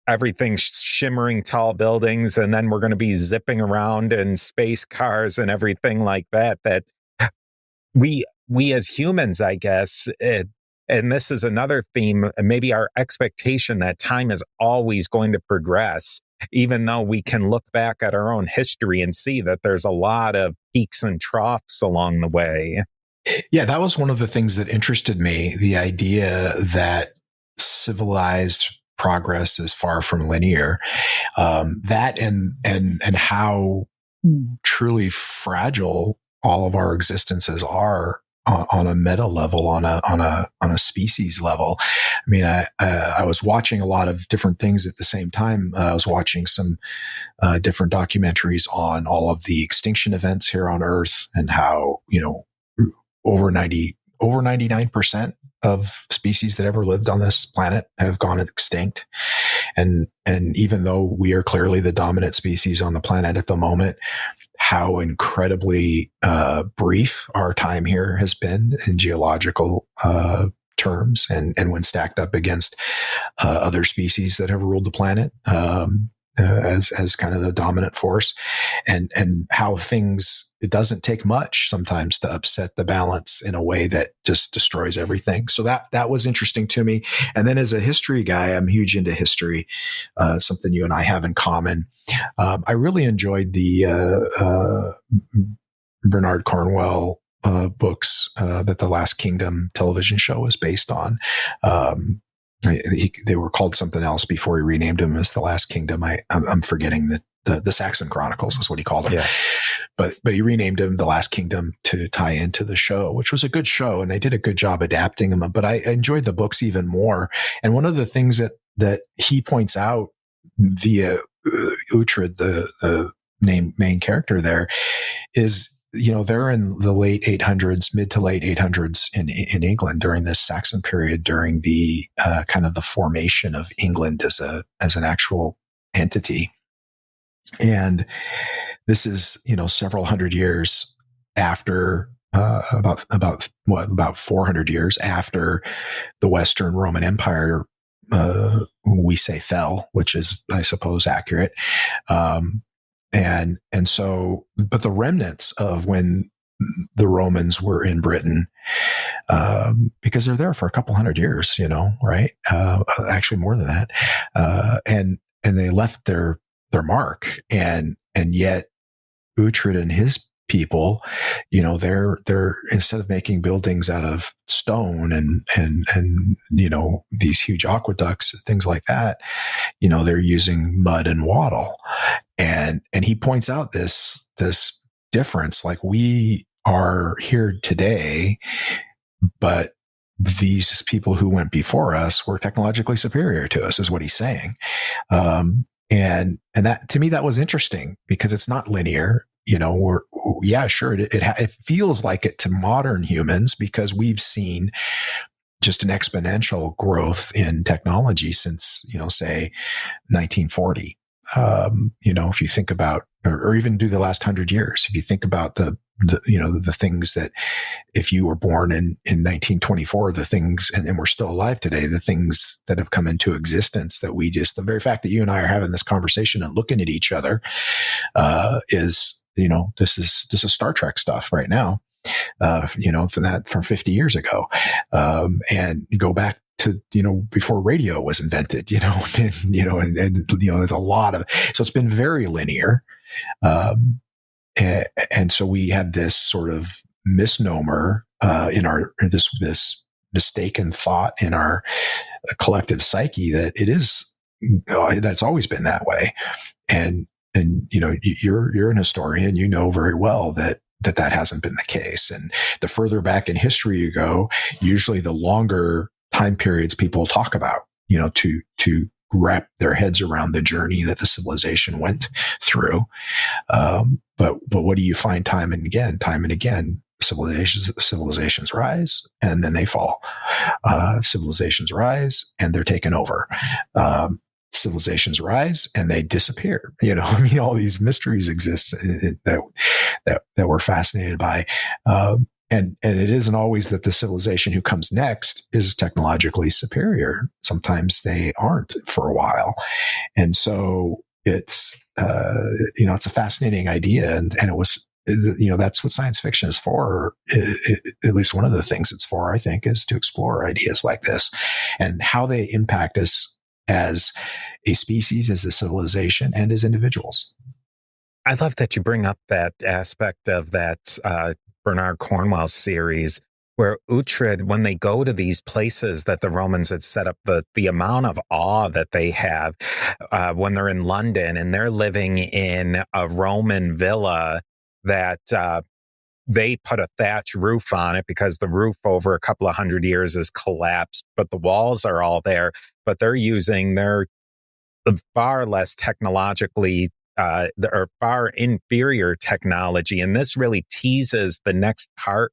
everything shimmering tall buildings, and then we're going to be zipping around in space cars and everything like that. That we as humans, I guess, and this is another theme, maybe our expectation that time is always going to progress, even though we can look back at our own history and see that there's a lot of peaks and troughs along the way. Yeah, that was one of the things that interested me, the idea that civilized progress is far from linear. That and how truly fragile all of our existences are on a meta level, on a species level. I mean, I was watching a lot of different things at the same time. I was watching some different documentaries on all of the extinction events here on Earth, and how, over 99% of species that ever lived on this planet have gone extinct. And even though we are clearly the dominant species on the planet at the moment, how incredibly brief our time here has been in geological terms, and when stacked up against other species that have ruled the planet as kind of the dominant force, and how it doesn't take much sometimes to upset the balance in a way that just destroys everything. So that was interesting to me. And then as a history guy, I'm huge into history, something you and I have in common. I really enjoyed the Bernard Cornwell books that The Last Kingdom television show was based on. They were called something else before he renamed them as The Last Kingdom. I'm forgetting the Saxon Chronicles is what he called them. Yeah. But he renamed them The Last Kingdom to tie into the show, which was a good show, and they did a good job adapting them. But I enjoyed the books even more. And one of the things that he points out via Uhtred, the main character there, is, they're in the late 800s, mid to late 800s in England during this Saxon period, during the kind of the formation of England as an actual entity. And this is, several hundred years after, about 400 years after the Western Roman Empire, we say fell, which is, I suppose, accurate. And so, but the remnants of when the Romans were in Britain, because they're there for a couple hundred years, right? Actually more than that. And they left their mark, and yet Uhtred and his people, they're instead of making buildings out of stone and these huge aqueducts and things like that, they're using mud and wattle. And he points out this difference, like, we are here today, but these people who went before us were technologically superior to us, is what he's saying. And that, to me, that was interesting, because it's not linear. It feels like it to modern humans, because we've seen just an exponential growth in technology since, say 1940. If you think about, or even do the last 100 years, if you think about the things that, if you were born in 1924, the things, and we're still alive today, the things that have come into existence, that the very fact that you and I are having this conversation and looking at each other, is, this is Star Trek stuff right now, from 50 years ago. And you go back to, before radio was invented, and there's a lot of, so it's been very linear. And so we have this sort of misnomer, this mistaken thought in our collective psyche that it is, that's always been that way. And you're an historian, you know very well that hasn't been the case. And the further back in history you go, usually the longer time periods people talk about, to wrap their heads around the journey that the civilization went through. But what do you find time and again? Civilizations rise and then they fall. Civilizations rise and they're taken over. Civilizations rise and they disappear. All these mysteries exist that we're fascinated by. And it isn't always that the civilization who comes next is technologically superior. Sometimes they aren't for a while. And so it's a fascinating idea. And it was, that's what science fiction is for. At least one of the things it's for, I think, is to explore ideas like this and how they impact us as a species, as a civilization, and as individuals. I love that you bring up that aspect of that Bernard Cornwell series where Uhtred, when they go to these places that the Romans had set up, the amount of awe that they have when they're in London and they're living in a Roman villa that they put a thatch roof on it because the roof over a couple of hundred years has collapsed, but the walls are all there, but they're using their far less technologically or far inferior technology. And this really teases the next part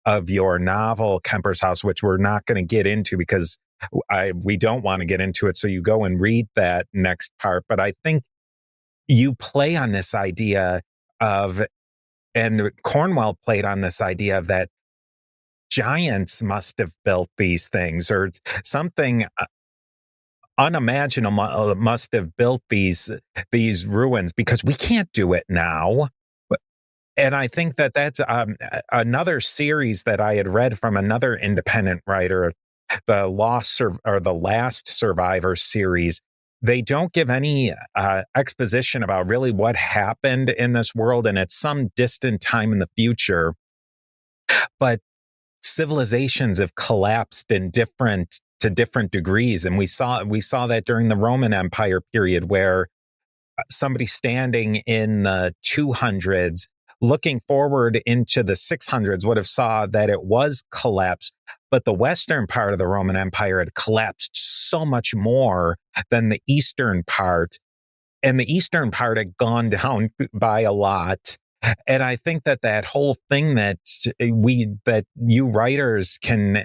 of your novel, Kemper's House, which we're not going to get into because we don't want to get into it. So you go and read that next part. But I think you play on this idea of, and Cornwell played on this idea of that giants must have built these things or something unimaginable must have built these ruins because we can't do it now. And I think that that's another series that I had read from another independent writer, the Last Survivor series. They don't give any exposition about really what happened in this world, and it's some distant time in the future. But civilizations have collapsed to different degrees, and we saw that during the Roman Empire period, where somebody standing in the 200s looking forward into the 600s would have saw that it was collapsed, but the western part of the Roman Empire had collapsed so much more than the eastern part, and the eastern part had gone down by a lot. And I think that whole thing that you writers can,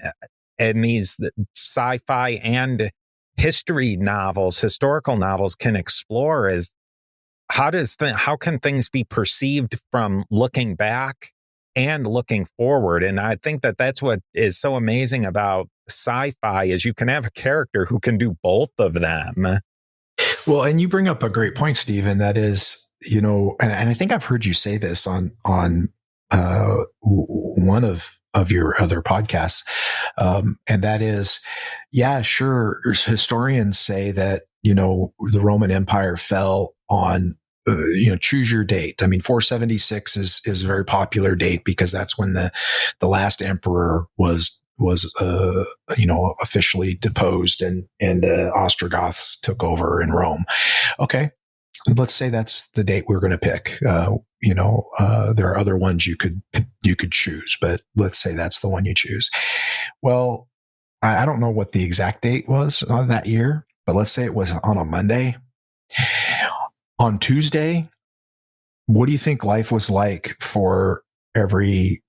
and these sci-fi and historical novels can explore is how can things be perceived from looking back and looking forward. And I think that that's what is so amazing about sci-fi is you can have a character who can do both of them. Well, and you bring up a great point, Steve, and that is, and I think I've heard you say this on one of your other podcasts, and that is, yeah, sure, historians say that the Roman Empire fell on choose your date. I mean, 476 is a very popular date because that's when the last emperor was officially deposed and the Ostrogoths took over in Rome. Okay. Let's say that's the date we're going to pick. There are other ones you could choose, but let's say that's the one you choose. Well, I don't know what the exact date was that year, but let's say it was on a Monday. On Tuesday, what do you think life was like for every,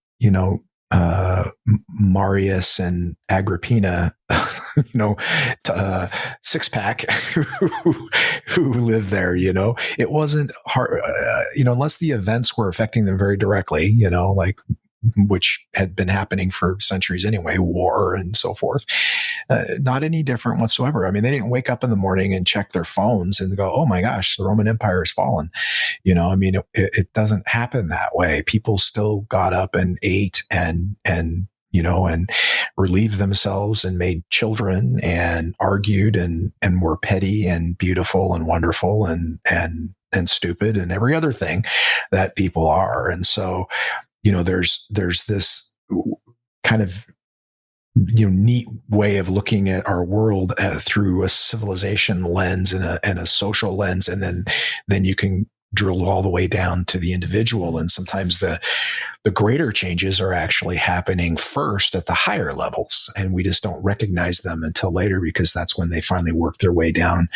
Marius and Agrippina, six pack who lived there? It wasn't hard, unless the events were affecting them very directly, which had been happening for centuries anyway, war and so forth. Not any different whatsoever. I mean, they didn't wake up in the morning and check their phones and go, oh my gosh, the Roman Empire has fallen. It doesn't happen that way. People still got up and ate and relieved themselves and made children and argued and were petty and beautiful and wonderful and stupid and every other thing that people are. And so, there's this kind of neat way of looking at our world through a civilization lens and a social lens, and then you can drill all the way down to the individual. And sometimes the greater changes are actually happening first at the higher levels. And we just don't recognize them until later, because that's when they finally work their way down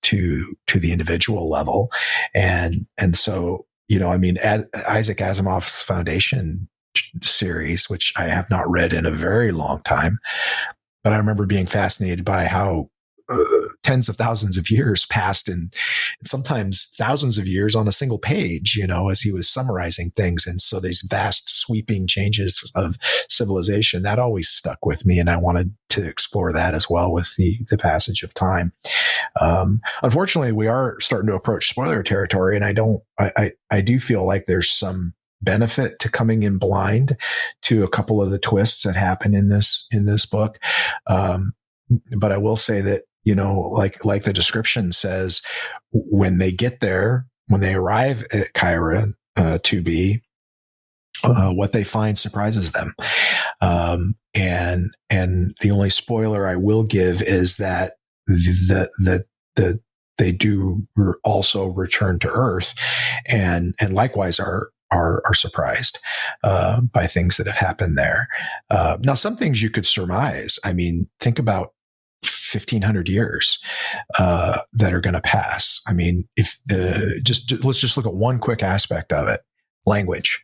to the individual level. And so, Isaac Asimov's Foundation series, which I have not read in a very long time, but I remember being fascinated by how tens of thousands of years passed, and sometimes thousands of years on a single page, as he was summarizing things. And so these vast sweeping changes of civilization, that always stuck with me. And I wanted to explore that as well with the passage of time. Unfortunately, we are starting to approach spoiler territory, and I do feel like there's some benefit to coming in blind to a couple of the twists that happen in this book. But I will say that, like the description says, when they get there, when they arrive at Cairo 2B, what they find surprises them. And the only spoiler I will give is that they do also return to Earth, and likewise are surprised by things that have happened there. Now, some things you could surmise. I mean, think about 1,500 years that are going to pass. I mean, if let's just look at one quick aspect of it: language.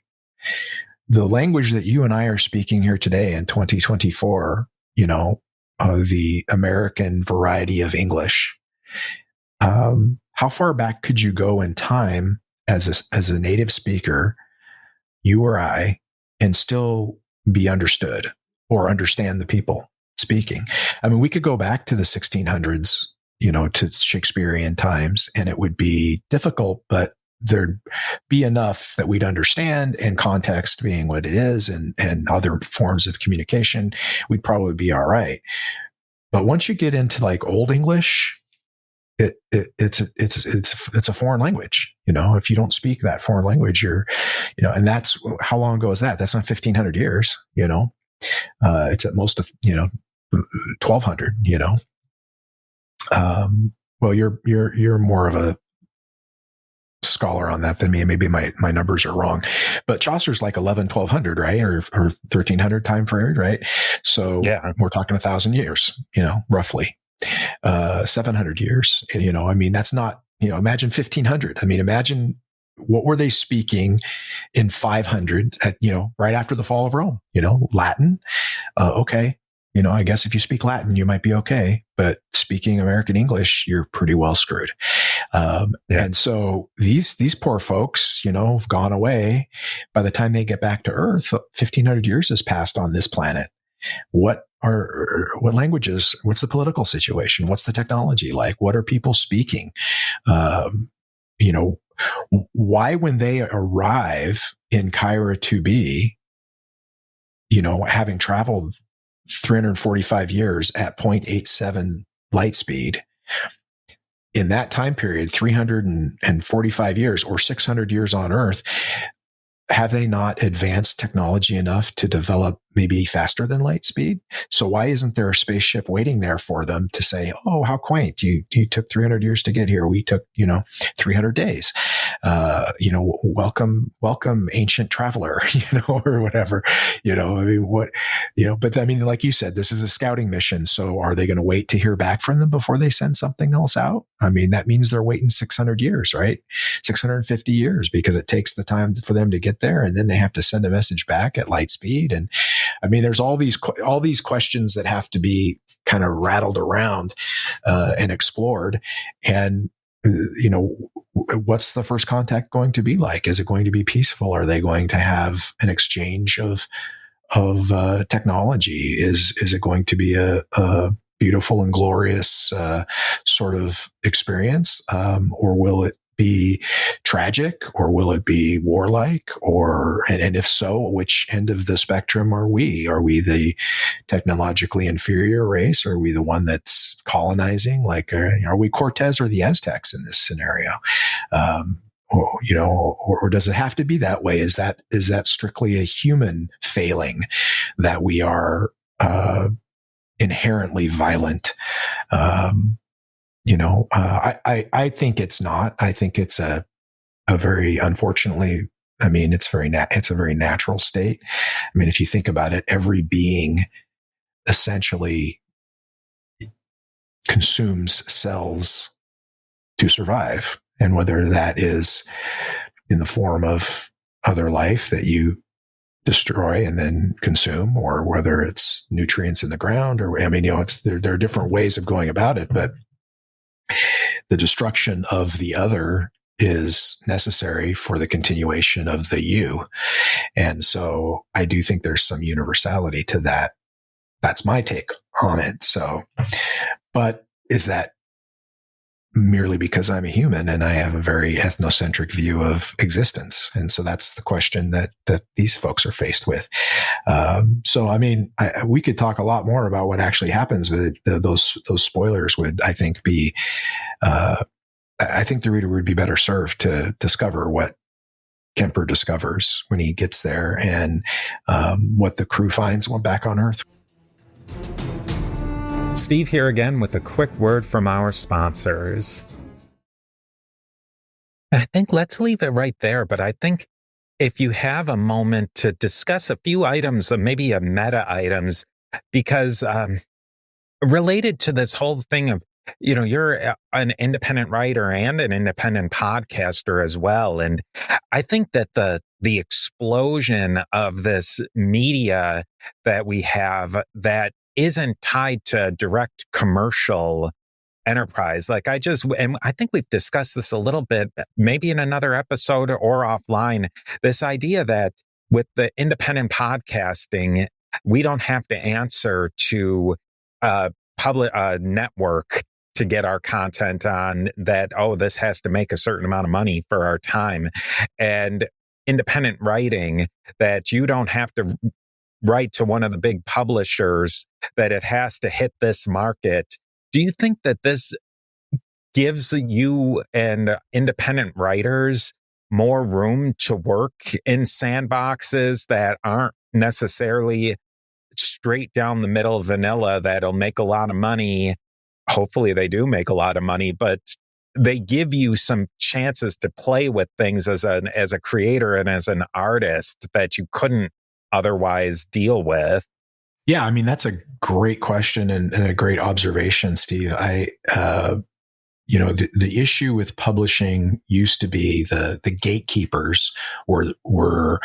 The language that you and I are speaking here today in 2024, the American variety of English. How far back could you go in time as a native speaker, you or I, and still be understood or understand the people speaking? I mean, we could go back to the 1600s, to Shakespearean times, and it would be difficult, but there'd be enough that we'd understand, and context being what it is, and other forms of communication, we'd probably be all right. But once you get into like Old English, it's a foreign language. If you don't speak that foreign language, and that's how long ago is that? That's not 1,500 years. It's at most 1,200. Well, you're more of a scholar on that than me. Maybe my numbers are wrong, but Chaucer's like 1,100, 1,200, right? Or 1,300 time period, right? So yeah, we're talking 1,000 years, roughly. 700 years, I mean, that's not, imagine 1,500. I mean, imagine what were they speaking in 500 at, right after the fall of Rome, Latin. Okay. I guess if you speak Latin, you might be okay, but speaking American English, you're pretty well screwed. And so these poor folks, have gone away. By the time they get back to Earth, 1,500 years has passed on this planet. What languages? What's the political situation? What's the technology like? What are people speaking? Why, when they arrive in Cairo 2B, having traveled 345 years at 0.87 light speed, in that time period, 345 years or 600 years on Earth, have they not advanced technology enough to develop maybe faster than light speed? So why isn't there a spaceship waiting there for them to say, oh, how quaint, you took 300 years to get here. We took, 300 days. Welcome, ancient traveler, or whatever, but I mean, like you said, this is a scouting mission. So are they going to wait to hear back from them before they send something else out? I mean, that means they're waiting 600 years, right? 650 years, because it takes the time for them to get there. And then they have to send a message back at light speed. And I mean, there's all these questions that have to be kind of rattled around, and explored. And, what's the first contact going to be like? Is it going to be peaceful? Are they going to have an exchange of technology? Is it going to be a beautiful and glorious sort of experience, or will it be tragic, or will it be warlike? And if so, which end of the spectrum are we? Are we the technologically inferior race? Are we the one that's colonizing? Like, are we Cortez or the Aztecs in this scenario? Or does it have to be that way? Is that strictly a human failing that we are inherently violent? I think it's not. I think it's a unfortunately, I mean, it's a very natural state. I mean, if you think about it, every being essentially consumes cells to survive. And whether that is in the form of other life that you destroy and then consume, or whether it's nutrients in the ground, or, I mean, there are different ways of going about it, but the destruction of the other is necessary for the continuation of the you. And so I do think there's some universality to that. That's my take on it. So, but is that merely because I'm a human and I have a very ethnocentric view of existence? And so that's the question that these folks are faced with. So, I mean, we could talk a lot more about what actually happens with those spoilers would, I think, be, I think the reader would be better served to discover what Kemper discovers when he gets there, and what the crew finds when back on Earth. Steve here again with a quick word from our sponsors. I think let's leave it right there, but I think if you have a moment to discuss a few items, maybe a meta items, because related to this whole thing of, you're an independent writer and an independent podcaster as well. And I think that the explosion of this media that we have that isn't tied to direct commercial enterprise. And I think we've discussed this a little bit, maybe in another episode or offline, this idea that with the independent podcasting, we don't have to answer to a public network to get our content on that. Oh, this has to make a certain amount of money for our time. And independent writing, that you don't have to write to one of the big publishers, that it has to hit this market. Do you think that this gives you and independent writers more room to work in sandboxes that aren't necessarily straight down the middle of vanilla, that'll make a lot of money? Hopefully they do make a lot of money, but they give you some chances to play with things as a creator and as an artist that you couldn't otherwise deal with. Yeah, I mean, that's a great question and a great observation, Steve. The issue with publishing used to be the gatekeepers were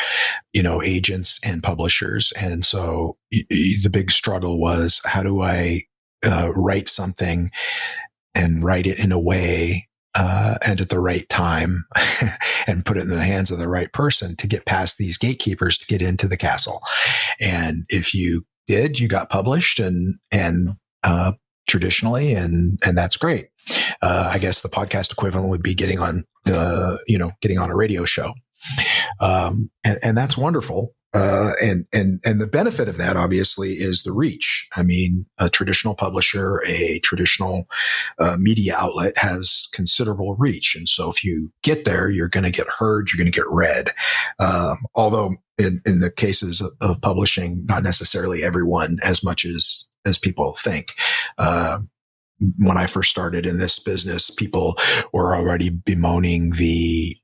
agents and publishers. And so the big struggle was, how do I write something and write it in a way and at the right time and put it in the hands of the right person to get past these gatekeepers to get into the castle. And if you did, you got published and traditionally, and that's great. I guess the podcast equivalent would be getting on a radio show. And that's wonderful. And the benefit of that obviously is the reach. I mean, a traditional publisher, a traditional media outlet has considerable reach. And so if you get there, you're going to get heard, you're going to get read. Although in the cases of publishing, not necessarily everyone as much as people think. When I first started in this business, people were already bemoaning the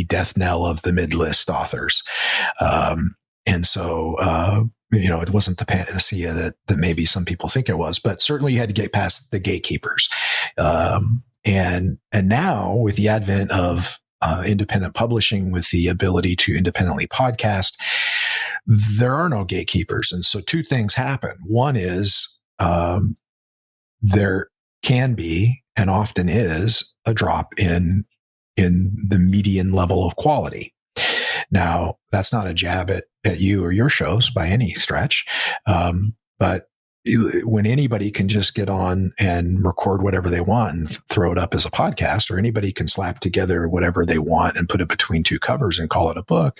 death knell of the mid-list authors. And so, it wasn't the panacea that maybe some people think it was, but certainly you had to get past the gatekeepers. And now with the advent of independent publishing, with the ability to independently podcast, there are no gatekeepers. And so two things happen. One is, there can be, and often is, a drop in the median level of quality. Now, that's not a jab at you or your shows by any stretch. But when anybody can just get on and record whatever they want and throw it up as a podcast, or anybody can slap together whatever they want and put it between two covers and call it a book,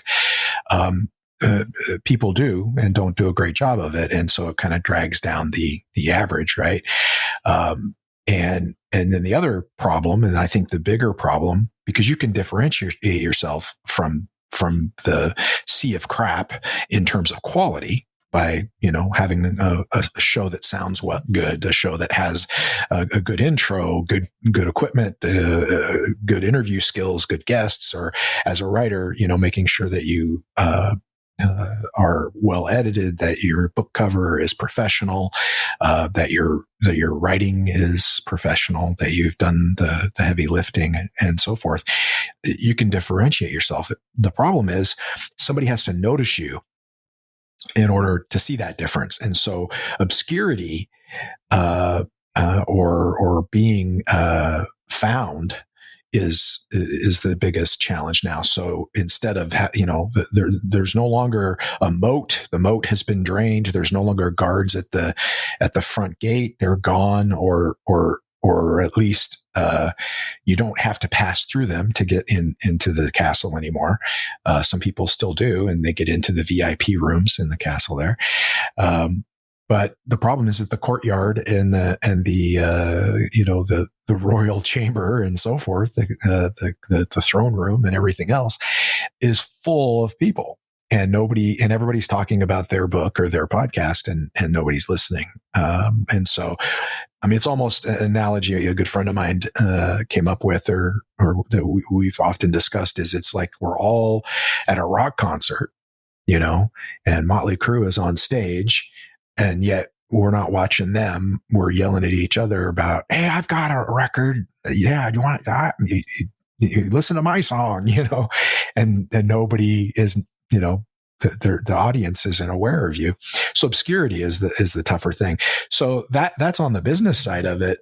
people do and don't do a great job of it. And so it kind of drags down the average, right? And then the other problem, and I think the bigger problem, because you can differentiate yourself from the sea of crap in terms of quality, by, having a show that sounds good, a show that has a good intro, good equipment, good interview skills, good guests, or as a writer, making sure that you are well edited, that your book cover is professional, that your writing is professional, that you've done the heavy lifting and so forth. You can differentiate yourself. The problem is somebody has to notice you in order to see that difference. And so obscurity, or being, found is the biggest challenge now. So instead of, there's no longer a moat. The moat has been drained. There's no longer guards at the front gate. They're gone, or at least, you don't have to pass through them to get into the castle anymore. Some people still do, and they get into the VIP rooms in the castle there. But the problem is that the courtyard and the royal chamber and so forth, the throne room and everything else is full of people, and everybody's talking about their book or their podcast, and nobody's listening. And so, I mean, it's almost an analogy a good friend of mine came up with, or that we've often discussed, is it's like we're all at a rock concert, and Motley Crue is on stage, and yet we're not watching them. We're yelling at each other about, hey, I've got a record. Yeah, do you want you listen to my song, and nobody is, the audience isn't aware of you. So obscurity is the tougher thing. So that's on the business side of it.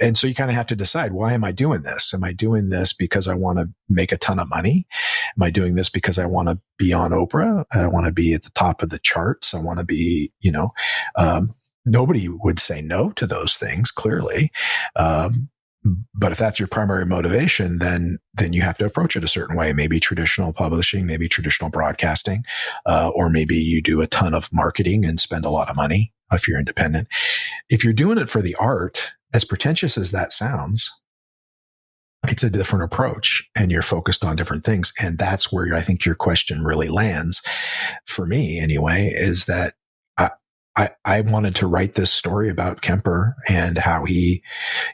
And so you kind of have to decide, why am I doing this? Am I doing this because I want to make a ton of money? Am I doing this because I want to be on Oprah? I want to be at the top of the charts. I want to be, nobody would say no to those things, clearly. But if that's your primary motivation, then you have to approach it a certain way. Maybe traditional publishing, maybe traditional broadcasting, or maybe you do a ton of marketing and spend a lot of money if you're independent. If you're doing it for the art, as pretentious as that sounds, it's a different approach, and you're focused on different things. And that's where I think your question really lands, for me anyway, is that I wanted to write this story about Kemper and how he,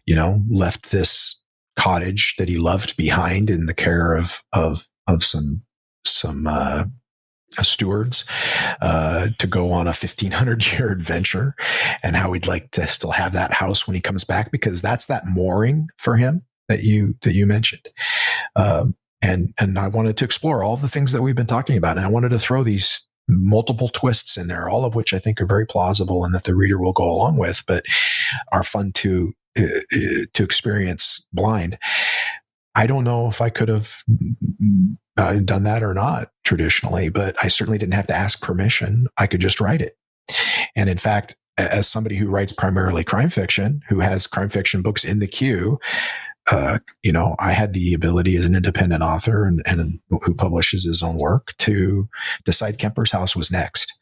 left this cottage that he loved behind in the care of some stewards, to go on a 1,500-year adventure, and how he'd like to still have that house when he comes back, because that's that mooring for him that you mentioned. And I wanted to explore all the things that we've been talking about, and I wanted to throw these multiple twists in there, all of which I think are very plausible and that the reader will go along with, but are fun to experience blind. I don't know if I could have done that or not traditionally, but I certainly didn't have to ask permission. I could just write it. And in fact, as somebody who writes primarily crime fiction, who has crime fiction books in the queue, I had the ability as an independent author and who publishes his own work to decide Kemper's House was next.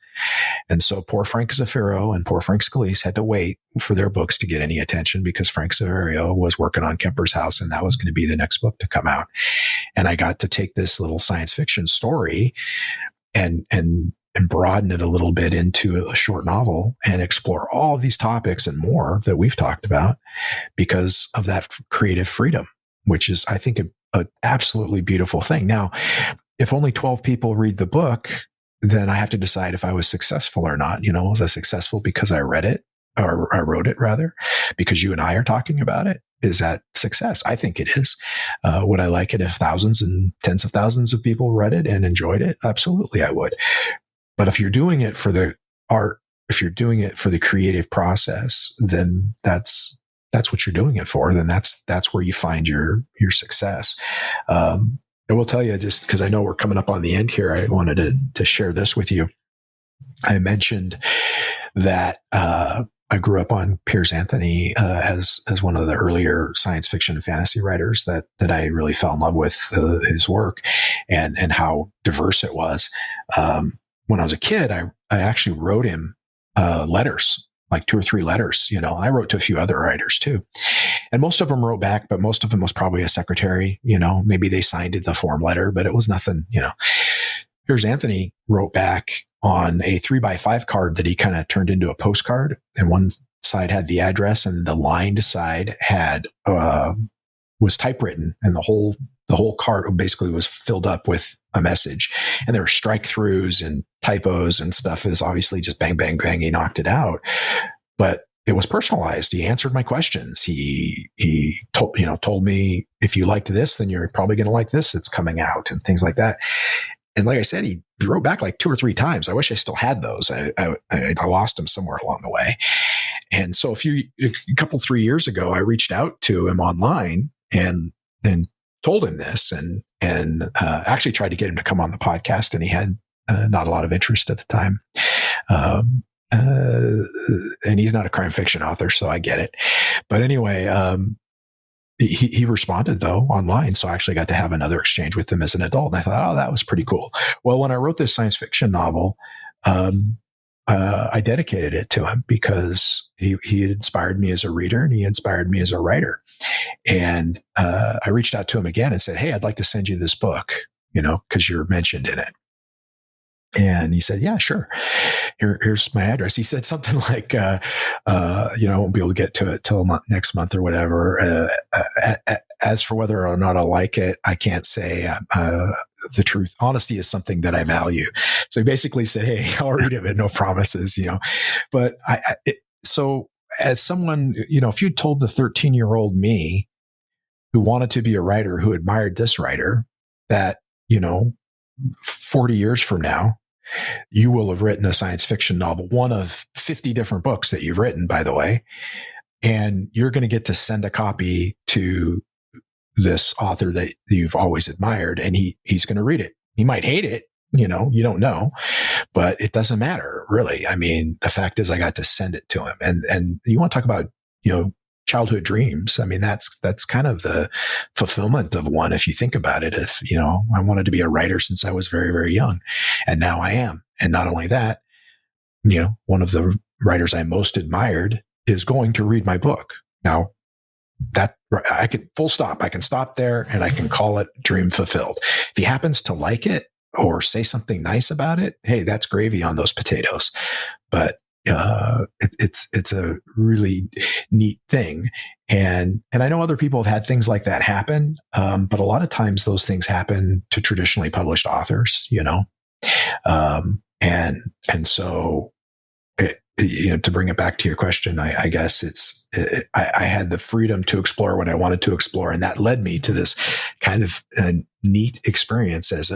And so poor Frank Zaffiro and poor Frank Scalise had to wait for their books to get any attention, because Frank Saverio was working on Kemper's House, and that was going to be the next book to come out. And I got to take this little science fiction story and broaden it a little bit into a short novel and explore all of these topics and more that we've talked about because of that creative freedom, which is, I think, a absolutely beautiful thing. Now, if only 12 people read the book, then I have to decide if I was successful or not. Was I successful because I read it, or I wrote it rather, because you and I are talking about it? Is that success? I think it is. Would I like it if thousands and tens of thousands of people read it and enjoyed it? Absolutely, I would. But if you're doing it for the art, if you're doing it for the creative process, then that's what you're doing it for. Then that's where you find your success. I will tell you, just because I know we're coming up on the end here, I wanted to share this with you. I mentioned that I grew up on Piers Anthony as one of the earlier science fiction and fantasy writers that I really fell in love with his work and how diverse it was. When I was a kid, I actually wrote him letters, like 2 or 3 letters. I wrote to a few other writers too. And most of them wrote back, but most of them was probably a secretary. Maybe they signed the form letter, but it was nothing. Piers Anthony wrote back on a 3x5 card that he kind of turned into a postcard. And one side had the address, and the lined side had, was typewritten, and the whole card basically was filled up with a message. And there were strike throughs and typos and stuff. Is obviously just bang, bang, bang. He knocked it out, but it was personalized. He answered my questions. He told me, if you liked this, then you're probably going to like this that's coming out, and things like that. And like I said, he wrote back like 2 or 3 times. I wish I still had those. I lost them somewhere along the way. And so a couple 3 years ago, I reached out to him online and told him this, and actually tried to get him to come on the podcast, and he had not a lot of interest at the time. And he's not a crime fiction author, so I get it. But anyway, he responded though online. So I actually got to have another exchange with him as an adult. And I thought, oh, that was pretty cool. Well, when I wrote this science fiction novel, I dedicated it to him because he had inspired me as a reader, and he inspired me as a writer. And I reached out to him again and said, hey, I'd like to send you this book, because you're mentioned in it. And he said, yeah, sure. Here's my address. He said something like, I won't be able to get to it till next month or whatever. As for whether or not I like it, I can't say. The truth, honesty is something that I value. So he basically said, hey, I'll read it, but no promises, But so as someone, if you told the 13-year-old me who wanted to be a writer, who admired this writer, that, 40 years from now, you will have written a science fiction novel, one of 50 different books that you've written, by the way, and you're going to get to send a copy to this author that you've always admired, and he's going to read it. He might hate it, you don't know, but it doesn't matter, really. I mean, the fact is I got to send it to him. And you want to talk about, childhood dreams. I mean, that's kind of the fulfillment of one, if you think about it. If, I wanted to be a writer since I was very, very young, and now I am. And not only that, one of the writers I most admired is going to read my book. Now, that I could full stop. I can stop there, and I can call it dream fulfilled. If he happens to like it or say something nice about it, hey, that's gravy on those potatoes. But it's a really neat thing. And I know other people have had things like that happen. But a lot of times those things happen to traditionally published authors, and so, to bring it back to your question, I guess I had the freedom to explore what I wanted to explore. And that led me to this kind of neat experience as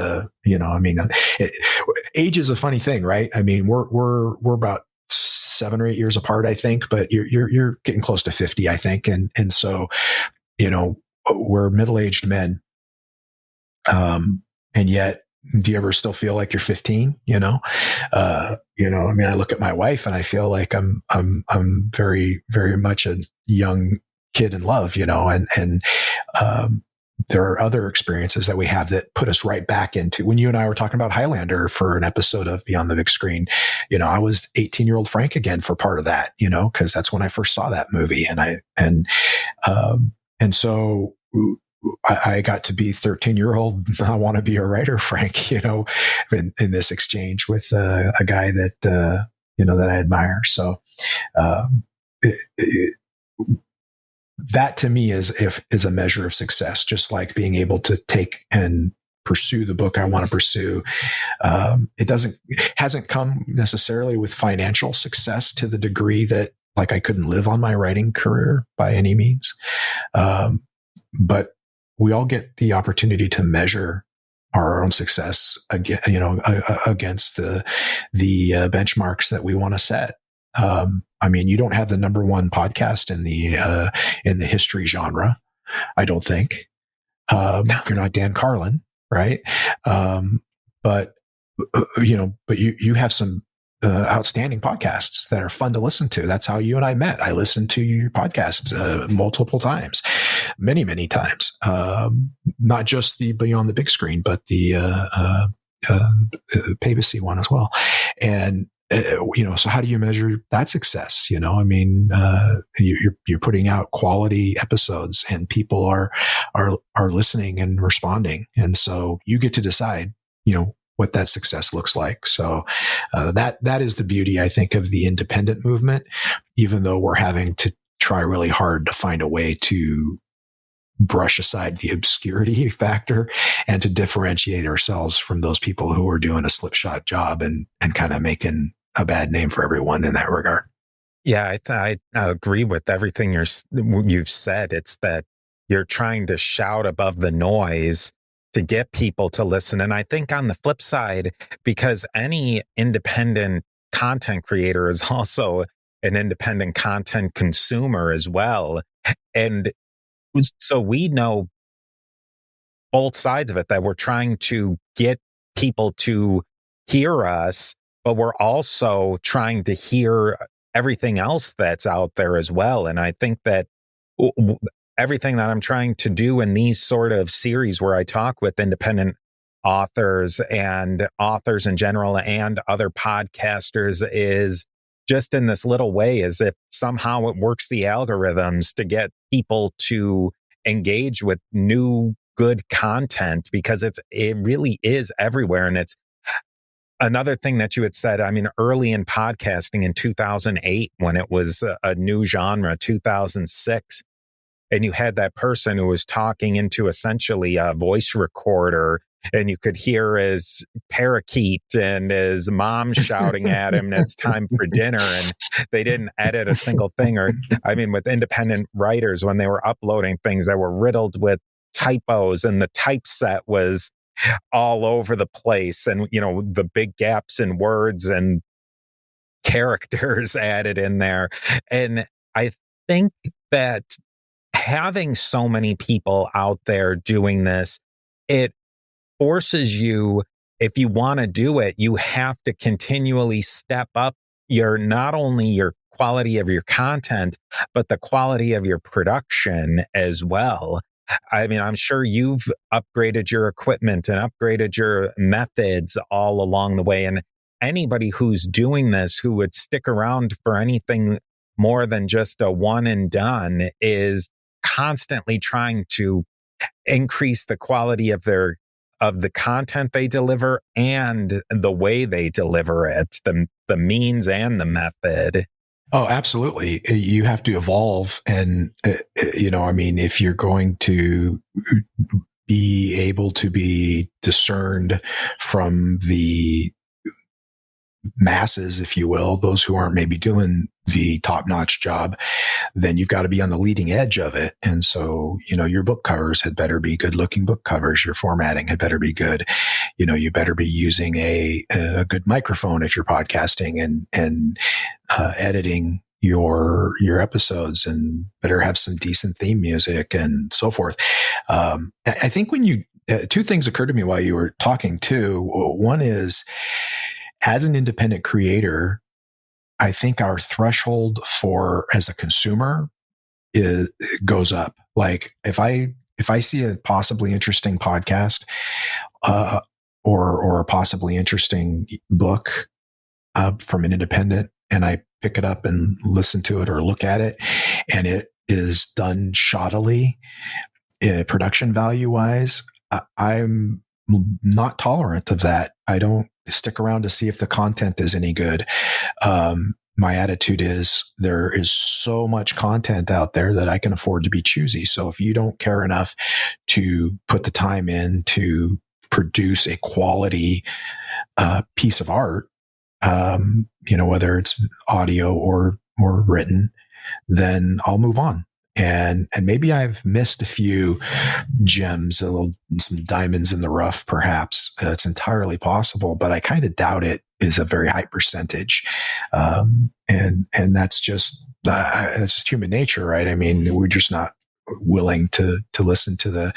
age is a funny thing, right? I mean, we're about 7 or 8 years apart, I think, but you're getting close to 50, I think. And so, we're middle-aged men. And yet, do you ever still feel like you're 15? I look at my wife and I feel like I'm very, very much a young kid in love, and there are other experiences that we have that put us right back into when you and I were talking about Highlander for an episode of Beyond the Big Screen. I was 18-year-old Frank again for part of that, because that's when I first saw that movie. And so I got to be 13-year-old. I want to be a writer, Frank, in this exchange with a guy that, that I admire. So, that to me is a measure of success, just like being able to take and pursue the book I want to pursue. It hasn't come necessarily with financial success to the degree that like I couldn't live on my writing career by any means. But we all get the opportunity to measure our own success against the benchmarks that we want to set. You don't have the number one podcast in the history genre, I don't think. You're not Dan Carlin, right? But you have some outstanding podcasts that are fun to listen to. That's how you and I met. I listened to your podcast multiple times, many, many times. Not just the Beyond the Big Screen, but the Papacy one as well. And so how do you measure that success? You're putting out quality episodes, and people are listening and responding. And so you get to decide, what that success looks like. So that is the beauty, I think, of the independent movement, even though we're having to try really hard to find a way to brush aside the obscurity factor and to differentiate ourselves from those people who are doing a slipshod job and kind of making a bad name for everyone in that regard. Yeah, I agree with everything you've said. It's that you're trying to shout above the noise to get people to listen. And I think on the flip side, because any independent content creator is also an independent content consumer as well. And so we know both sides of it, that we're trying to get people to hear us, but we're also trying to hear everything else that's out there as well. And I think that everything that I'm trying to do in these sort of series where I talk with independent authors and authors in general and other podcasters is just in this little way, as if somehow it works the algorithms to get people to engage with new good content, because it really is everywhere. And it's another thing that you had said, I mean, early in podcasting in 2008, when it was a new genre, 2006, and you had that person who was talking into essentially a voice recorder, and you could hear his parakeet and his mom shouting at him, it's time for dinner, and they didn't edit a single thing. Or, I mean, with independent writers, when they were uploading things that were riddled with typos and the typeset was all over the place, and, you know, the big gaps in words and characters added in there. And I think that having so many people out there doing this, it forces you, if you want to do it, you have to continually step up not only your quality of your content, but the quality of your production as well. I mean, I'm sure you've upgraded your equipment and upgraded your methods all along the way. And anybody who's doing this, who would stick around for anything more than just a one and done, is constantly trying to increase the quality of the content they deliver and the way they deliver it, the means and the method. Oh, absolutely. You have to evolve. And, I mean, if you're going to be able to be discerned from the masses, if you will, those who aren't maybe doing the top-notch job, then you've got to be on the leading edge of it. And so, your book covers had better be good-looking book covers. Your formatting had better be good. You better be using a good microphone if you're podcasting and editing your episodes, and better have some decent theme music and so forth. I think when two things occurred to me while you were talking too. One is, as an independent creator, I think our threshold as a consumer goes up. Like if I see a possibly interesting podcast, or a possibly interesting book, from an independent, and I pick it up and listen to it or look at it, and it is done shoddily, production value wise, I'm not tolerant of that. I don't stick around to see if the content is any good. My attitude is, there is so much content out there that I can afford to be choosy. So if you don't care enough to put the time in to produce a quality piece of art, whether it's audio or written, then I'll move on. And maybe I've missed a few gems, some diamonds in the rough, perhaps. It's entirely possible, but I kind of doubt it is a very high percentage. And that's just human nature, right? I mean, we're just not willing to listen to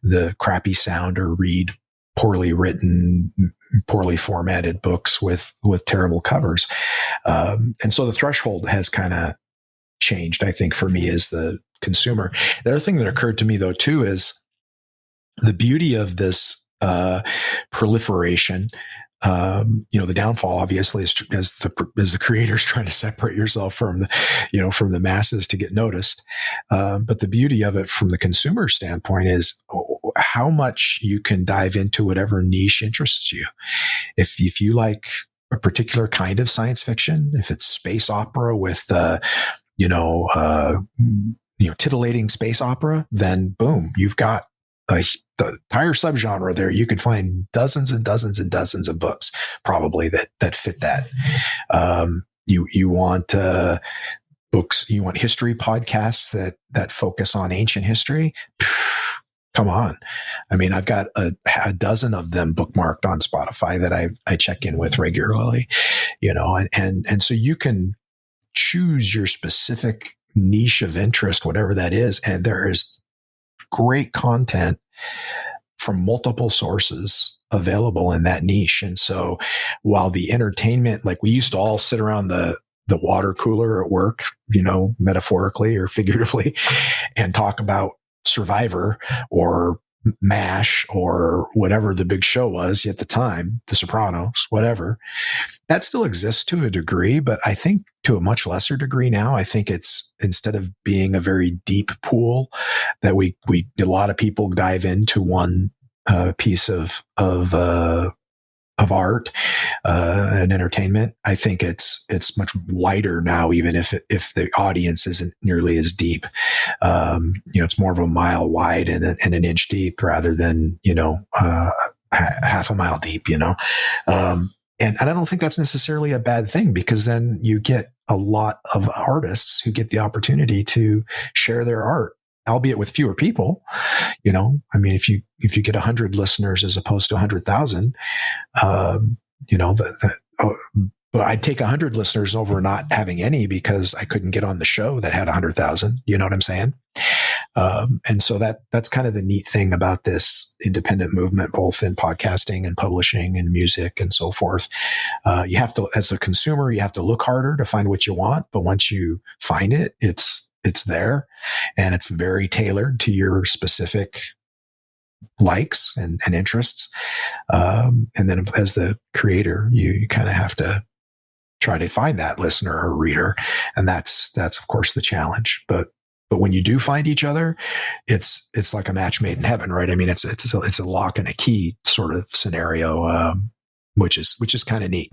the crappy sound or read poorly written, poorly formatted books with terrible covers. And so the threshold has kind of changed, I think, for me as the consumer. The other thing that occurred to me, though, too, is the beauty of this proliferation The downfall obviously is as the creators trying to separate yourself from from the masses to get noticed. But the beauty of it from the consumer standpoint is how much you can dive into whatever niche interests you. If you like a particular kind of science fiction, if it's space opera with titillating space opera, then boom, you've got the entire subgenre there. You could find dozens and dozens and dozens of books probably that fit that. You want books, you want history podcasts that focus on ancient history. Come on. I mean, I've got a dozen of them bookmarked on Spotify that I check in with regularly, and so you can choose your specific niche of interest, whatever that is. And there is great content from multiple sources available in that niche. And so while the entertainment, like we used to all sit around the water cooler at work, metaphorically or figuratively, and talk about Survivor or MASH or whatever the big show was at the time, The Sopranos, whatever. That still exists to a degree, but I think to a much lesser degree now. I think it's, instead of being a very deep pool that a lot of people dive into one piece of art and entertainment. I think it's much wider now, even if the audience isn't nearly as deep. It's more of a mile wide and an inch deep rather than half a mile deep. And I don't think that's necessarily a bad thing, because then you get a lot of artists who get the opportunity to share their art, albeit with fewer people. I mean, if you get 100 listeners as opposed to 100,000, but I'd take 100 listeners over not having any because I couldn't get on the show that had 100,000. You know what I'm saying? And so that's kind of the neat thing about this independent movement, both in podcasting and publishing and music and so forth. You have to, as a consumer, you have to look harder to find what you want. But once you find it, it's there, and it's very tailored to your specific likes and interests. And then as the creator, you kind of have to try to find that listener or reader. And that's of course the challenge. But when you do find each other, it's like a match made in heaven, right? I mean, it's a lock and a key sort of scenario, which is kind of neat.